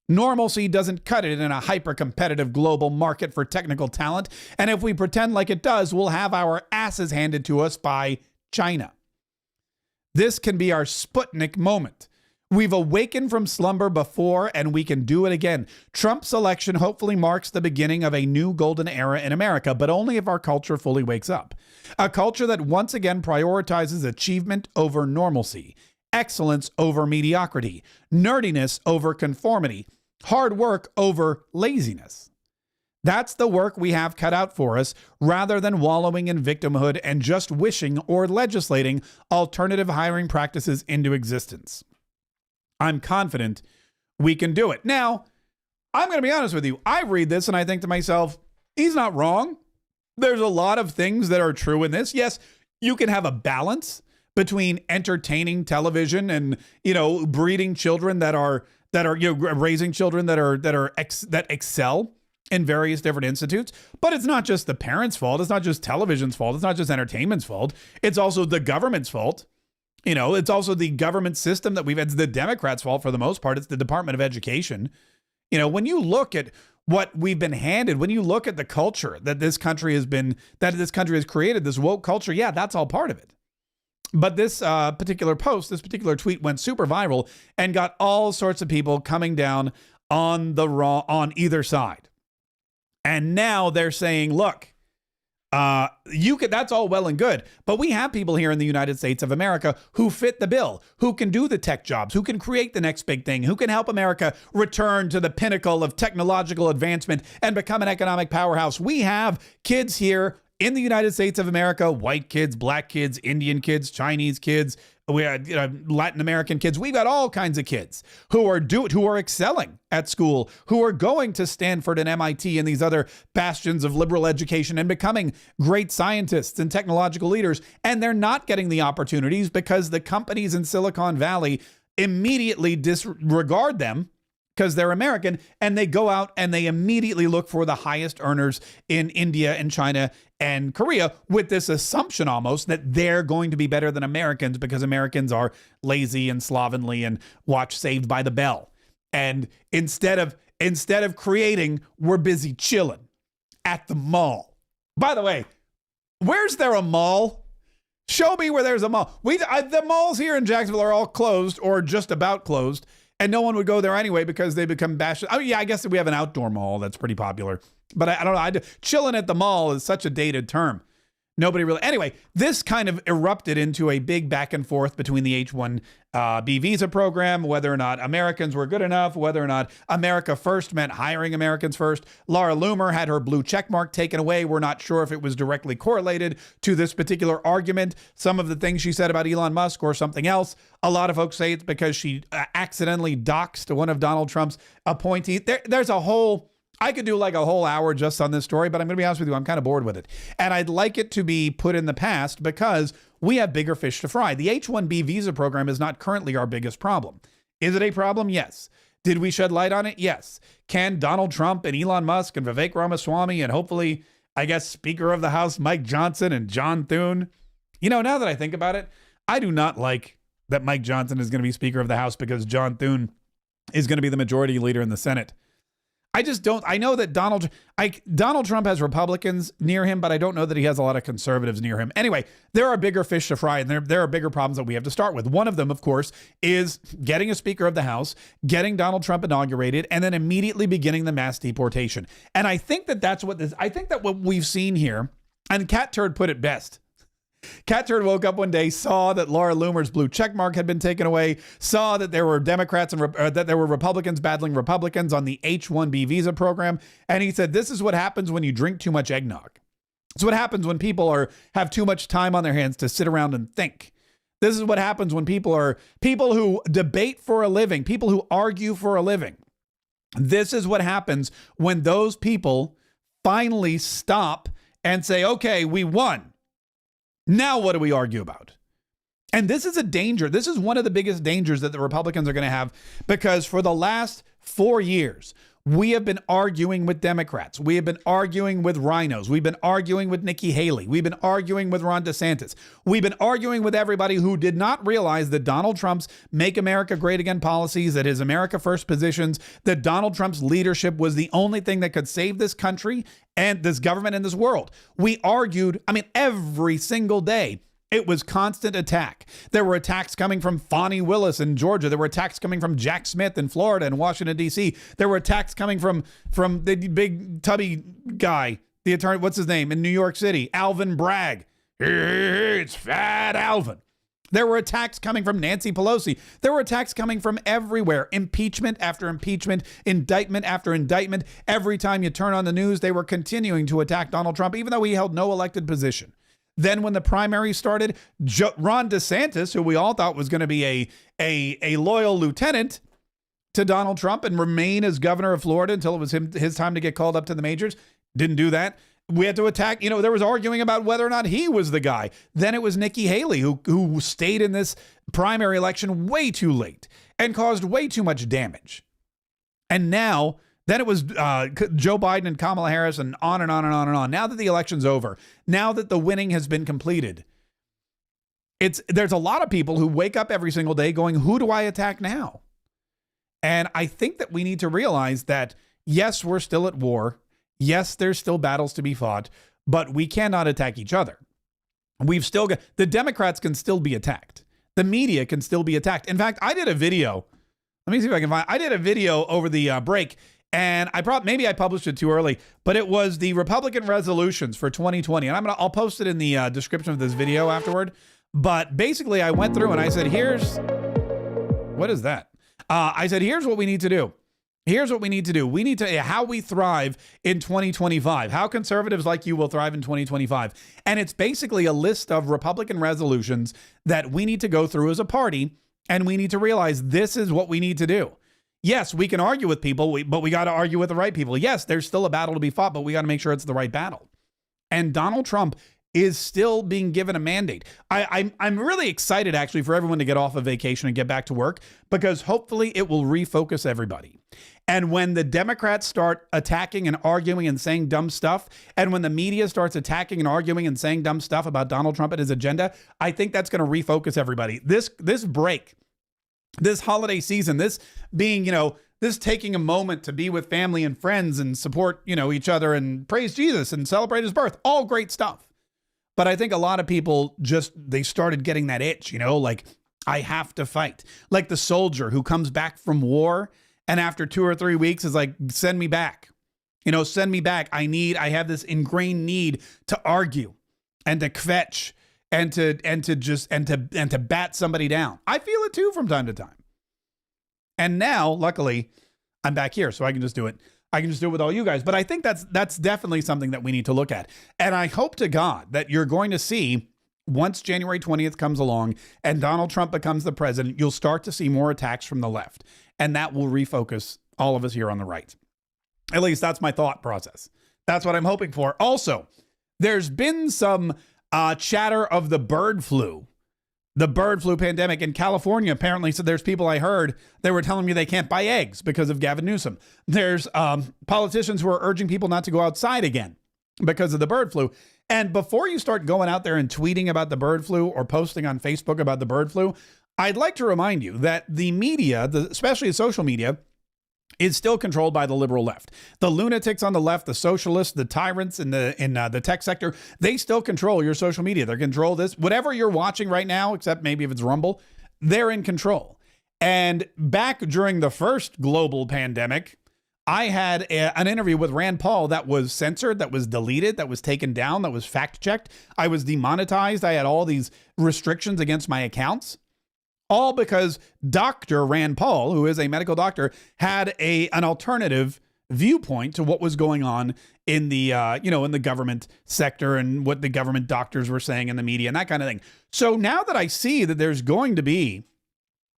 Normalcy doesn't cut it in a hyper-competitive global market for technical talent, and if we pretend like it does, we'll have our asses handed to us by China. This can be our Sputnik moment. We've awakened from slumber before, and we can do it again. Trump's election hopefully marks the beginning of a new golden era in America, but only if our culture fully wakes up. A culture that once again prioritizes achievement over normalcy, excellence over mediocrity, nerdiness over conformity, hard work over laziness. That's the work we have cut out for us, rather than wallowing in victimhood and just wishing or legislating alternative hiring practices into existence. I'm confident we can do it. Now, I'm going to be honest with you. I read this and I think to myself, he's not wrong. There's a lot of things that are true in this. Yes, you can have a balance between entertaining television and, breeding children that are raising children that excel in various different institutes. But it's not just the parents' fault. It's not just television's fault. It's not just entertainment's fault. It's also the government's fault. It's also the government system that it's the Democrats' fault for the most part. It's the Department of Education. When you look at what we've been handed, when you look at the culture that this country has created, this woke culture, yeah, that's all part of it. But this particular post, this particular tweet went super viral and got all sorts of people coming down on either side. And now they're saying, look, that's all well and good, but we have people here in the United States of America who fit the bill, who can do the tech jobs, who can create the next big thing, who can help America return to the pinnacle of technological advancement and become an economic powerhouse. We have kids here in the United States of America, white kids, black kids, Indian kids, Chinese kids, we had Latin American kids. We've got all kinds of kids who are excelling at school, who are going to Stanford and MIT and these other bastions of liberal education and becoming great scientists and technological leaders. And they're not getting the opportunities because the companies in Silicon Valley immediately disregard them because they're American, and they go out and they immediately look for the highest earners in India and China and Korea with this assumption almost that they're going to be better than Americans because Americans are lazy and slovenly and watch Saved by the Bell. And instead of creating, we're busy chilling at the mall. By the way, where's there a mall? Show me where there's a mall. The malls here in Jacksonville are all closed or just about closed. And no one would go there anyway because they become bashed. Oh, yeah, I guess we have an outdoor mall that's pretty popular. But I don't know. Chilling at the mall is such a dated term. Nobody really. Anyway, this kind of erupted into a big back and forth between the H-1B visa program, whether or not Americans were good enough, whether or not America First meant hiring Americans first. Laura Loomer had her blue check mark taken away. We're not sure if it was directly correlated to this particular argument. Some of the things she said about Elon Musk or something else. A lot of folks say it's because she accidentally doxed one of Donald Trump's appointees. There's a whole... I could do like a whole hour just on this story, but I'm going to be honest with you, I'm kind of bored with it. And I'd like it to be put in the past because we have bigger fish to fry. The H-1B visa program is not currently our biggest problem. Is it a problem? Yes. Did we shed light on it? Yes. Can Donald Trump and Elon Musk and Vivek Ramaswamy and hopefully I guess, Speaker of the House Mike Johnson and John Thune. You know, now that I think about it, I do not like that Mike Johnson is going to be Speaker of the House because John Thune is going to be the majority leader in the Senate. I just don't. I know that Donald Trump has Republicans near him, but I don't know that he has a lot of conservatives near him. Anyway, there are bigger fish to fry, and there are bigger problems that we have to start with. One of them, of course, is getting a Speaker of the House, getting Donald Trump inaugurated, and then immediately beginning the mass deportation. And I think that I think that what we've seen here, and Cat Turd put it best. Cat Turd woke up one day, saw that Laura Loomer's blue checkmark had been taken away, saw that there were Democrats and that there were Republicans battling Republicans on the H-1B visa program, and he said, "This is what happens when you drink too much eggnog. It's what happens when people have too much time on their hands to sit around and think. This is what happens when people who debate for a living, people who argue for a living. This is what happens when those people finally stop and say, okay, we won. Now what do we argue about?" And this is a danger. This is one of the biggest dangers that the Republicans are going to have, because for the last 4 years, we have been arguing with Democrats. We have been arguing with rhinos. We've been arguing with Nikki Haley. We've been arguing with Ron DeSantis. We've been arguing with everybody who did not realize that Donald Trump's Make America Great Again policies, that his America First positions, that Donald Trump's leadership was the only thing that could save this country and this government and this world. We argued, every single day. It was constant attack. There were attacks coming from Fonnie Willis in Georgia. There were attacks coming from Jack Smith in Florida and Washington, D.C. There were attacks coming from the big tubby guy, the attorney, what's his name, in New York City, Alvin Bragg. It's Fat Alvin. There were attacks coming from Nancy Pelosi. There were attacks coming from everywhere. Impeachment after impeachment, indictment after indictment. Every time you turn on the news, they were continuing to attack Donald Trump, even though he held no elected position. Then when the primary started, Ron DeSantis, who we all thought was going to be a loyal lieutenant to Donald Trump and remain as governor of Florida until it was his time to get called up to the majors, didn't do that. We had to attack, there was arguing about whether or not he was the guy. Then it was Nikki Haley who stayed in this primary election way too late and caused way too much damage. And then it was Joe Biden and Kamala Harris and on and on and on and on. Now that the election's over, now that the winning has been completed, there's a lot of people who wake up every single day going, who do I attack now? And I think that we need to realize that, yes, we're still at war. Yes, there's still battles to be fought, but we cannot attack each other. The Democrats can still be attacked. The media can still be attacked. In fact, I did a video. Let me see if I can find. I did a video over the break. And maybe I published it too early, but it was the Republican resolutions for 2020. And I'll post it in the description of this video afterward. But basically I went through and I said, what is that? I said, here's what we need to do. Here's what we need to do. We need to, how we thrive in 2025, how conservatives like you will thrive in 2025. And it's basically a list of Republican resolutions that we need to go through as a party. And we need to realize this is what we need to do. Yes, we can argue with people, but we got to argue with the right people. Yes, there's still a battle to be fought, but we got to make sure it's the right battle. And Donald Trump is still being given a mandate. I'm really excited, actually, for everyone to get off of vacation and get back to work, because hopefully it will refocus everybody. And when the Democrats start attacking and arguing and saying dumb stuff, and when the media starts attacking and arguing and saying dumb stuff about Donald Trump and his agenda, I think that's going to refocus everybody. This break, this holiday season, this being, this taking a moment to be with family and friends and support, each other and praise Jesus and celebrate his birth, all great stuff. But I think a lot of people they started getting that itch, like, I have to fight. Like the soldier who comes back from war and after 2 or 3 weeks is like, send me back, send me back. I have this ingrained need to argue and to kvetch and to bat somebody down. I feel it too from time to time. And now, luckily, I'm back here, so I can just do it. I can just do it with all you guys. But I think that's definitely something that we need to look at. And I hope to God that you're going to see, once January 20th comes along and Donald Trump becomes the president, you'll start to see more attacks from the left. And that will refocus all of us here on the right. At least that's my thought process. That's what I'm hoping for. Also, there's been some chatter of the bird flu pandemic in California. Apparently, so there's people I heard, they were telling me they can't buy eggs because of Gavin Newsom. There's politicians who are urging people not to go outside again because of the bird flu. And before you start going out there and tweeting about the bird flu or posting on Facebook about the bird flu, I'd like to remind you that the media, especially social media, is still controlled by the liberal left. The lunatics on the left, the socialists, the tyrants in the tech sector, they still control your social media. They control this. Whatever you're watching right now, except maybe if it's Rumble, they're in control. And back during the first global pandemic, I had an interview with Rand Paul that was censored, that was deleted, that was taken down, that was fact-checked. I was demonetized. I had all these restrictions against my accounts, all because Dr. Rand Paul, who is a medical doctor, had an alternative viewpoint to what was going on in the in the government sector and what the government doctors were saying in the media and that kind of thing. So now that I see that there's going to be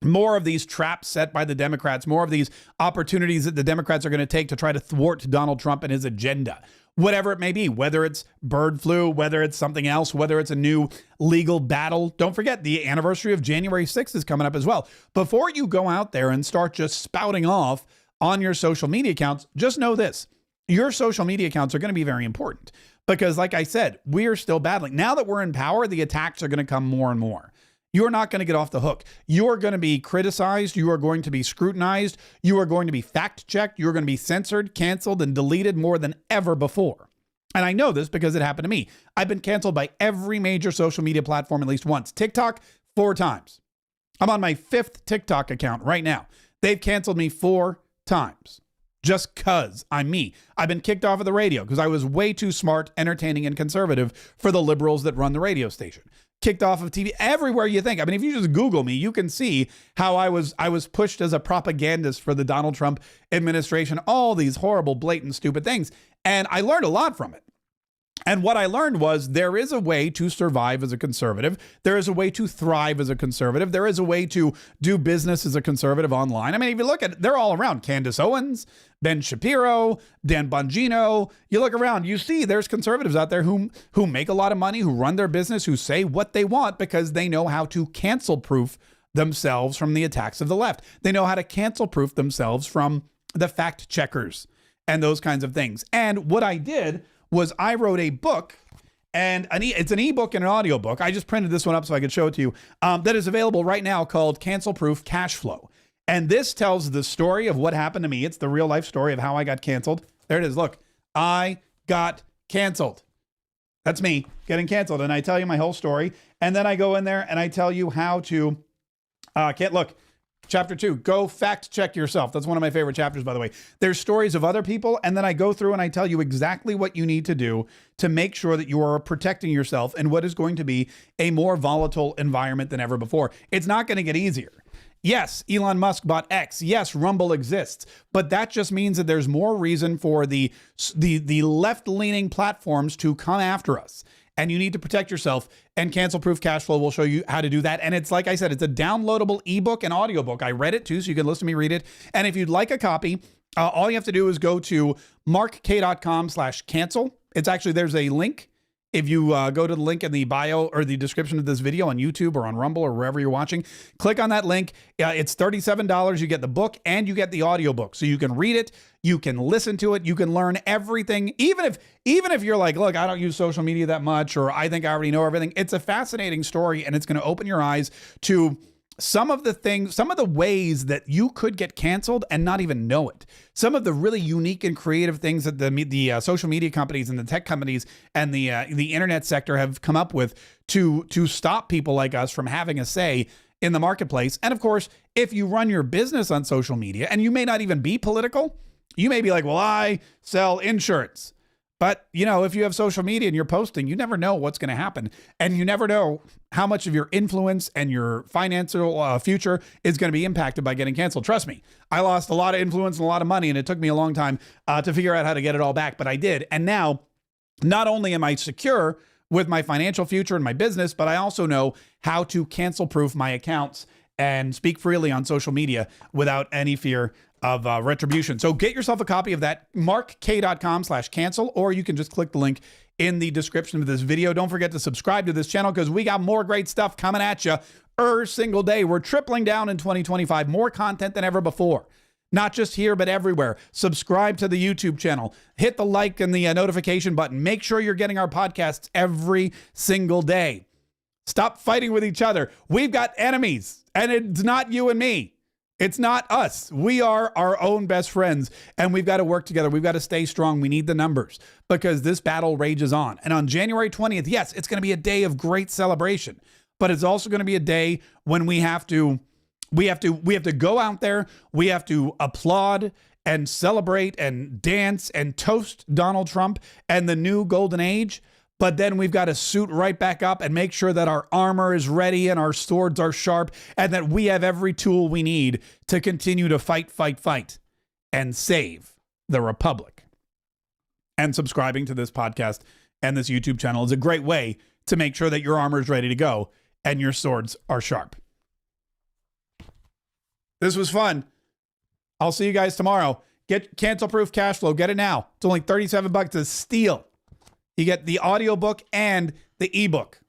more of these traps set by the Democrats, more of these opportunities that the Democrats are going to take to try to thwart Donald Trump and his agenda, whatever it may be, whether it's bird flu, whether it's something else, whether it's a new legal battle. Don't forget, the anniversary of January 6th is coming up as well. Before you go out there and start just spouting off on your social media accounts, just know this. Your social media accounts are going to be very important because, like I said, we are still battling. Now that we're in power, the attacks are going to come more and more. You're not going to get off the hook. You are going to be criticized. You are going to be scrutinized. You are going to be fact-checked. You're going to be censored, canceled, and deleted more than ever before. And I know this because it happened to me. I've been canceled by every major social media platform at least once. TikTok, 4 times. I'm on my 5th TikTok account right now. They've canceled me 4 times just because I'm me. I've been kicked off of the radio because I was way too smart, entertaining, and conservative for the liberals that run the radio station. Kicked off of TV everywhere you think. I mean, if you just Google me, you can see how I was pushed as a propagandist for the Donald Trump administration, all these horrible, blatant, stupid things. And I learned a lot from it. And what I learned was there is a way to survive as a conservative. There is a way to thrive as a conservative. There is a way to do business as a conservative online. I mean, if you look at it, they're all around. Candace Owens, Ben Shapiro, Dan Bongino. You look around, you see there's conservatives out there who make a lot of money, who run their business, who say what they want because they know how to cancel-proof themselves from the attacks of the left. They know how to cancel-proof themselves from the fact-checkers and those kinds of things. And what I did was I wrote a book, and it's an ebook and an audiobook. I just printed this one up so I could show it to you, that is available right now called Cancel Proof Cash Flow. And this tells the story of what happened to me. It's the real life story of how I got canceled. There it is. Look, I got canceled. That's me getting canceled. And I tell you my whole story. And then I go in there and I tell you how to, look, Chapter 2, go fact check yourself. That's one of my favorite chapters, by the way. There's stories of other people, and then I go through and I tell you exactly what you need to do to make sure that you are protecting yourself in what is going to be a more volatile environment than ever before. It's not going to get easier. Yes, Elon Musk bought X. Yes, Rumble exists. But that just means that there's more reason for the left-leaning platforms to come after us. And you need to protect yourself, and Cancel Proof Cash Flow will show you how to do that. And it's, like I said, it's a downloadable ebook and audiobook. I read it too, so you can listen to me read it. And if you'd like a copy, all you have to do is go to markk.com/cancel. It's actually, there's a link. If you go to the link in the bio or the description of this video on YouTube or on Rumble or wherever you're watching, click on that link. It's $37. You get the book and you get the audiobook. So you can read it, you can listen to it, you can learn everything. Even if you're like, look, I don't use social media that much, or I think I already know everything. It's a fascinating story, and it's going to open your eyes to some of the things, some of the ways that you could get canceled and not even know it. Some of the really unique and creative things that the social media companies and the tech companies and the internet sector have come up with to stop people like us from having a say in the marketplace. And of course, if you run your business on social media, and you may not even be political, you may be like, well, I sell insurance. But, you know, if you have social media and you're posting, you never know what's going to happen. And you never know how much of your influence and your financial future is going to be impacted by getting canceled. Trust me, I lost a lot of influence and a lot of money, and it took me a long time to figure out how to get it all back. But I did. And now, not only am I secure with my financial future and my business, but I also know how to cancel-proof my accounts and speak freely on social media without any fear of retribution. So get yourself a copy of that, markk.com/cancel, or you can just click the link in the description of this video. Don't forget to subscribe to this channel because we got more great stuff coming at you every single day. We're tripling down in 2025, more content than ever before. not just here, but everywhere. Subscribe to the YouTube channel. Hit the like and the notification button. Make sure you're getting our podcasts every single day. Stop fighting with each other. We've got enemies, and it's not you and me. It's not us. We are our own best friends, and we've got to work together. We've got to stay strong. We need the numbers because this battle rages on. And on January 20th, yes, it's going to be a day of great celebration, but it's also going to be a day when we have to go out there. We have to applaud and celebrate and dance and toast Donald Trump and the new golden age. But then we've got to suit right back up and make sure that our armor is ready and our swords are sharp and that we have every tool we need to continue to fight and save the Republic. And subscribing to this podcast and this YouTube channel is a great way to make sure that your armor is ready to go and your swords are sharp. This was fun. I'll see you guys tomorrow. Get Cancel Proof Cash Flow. Get it now. It's only $37 to steal. You get the audiobook and the ebook.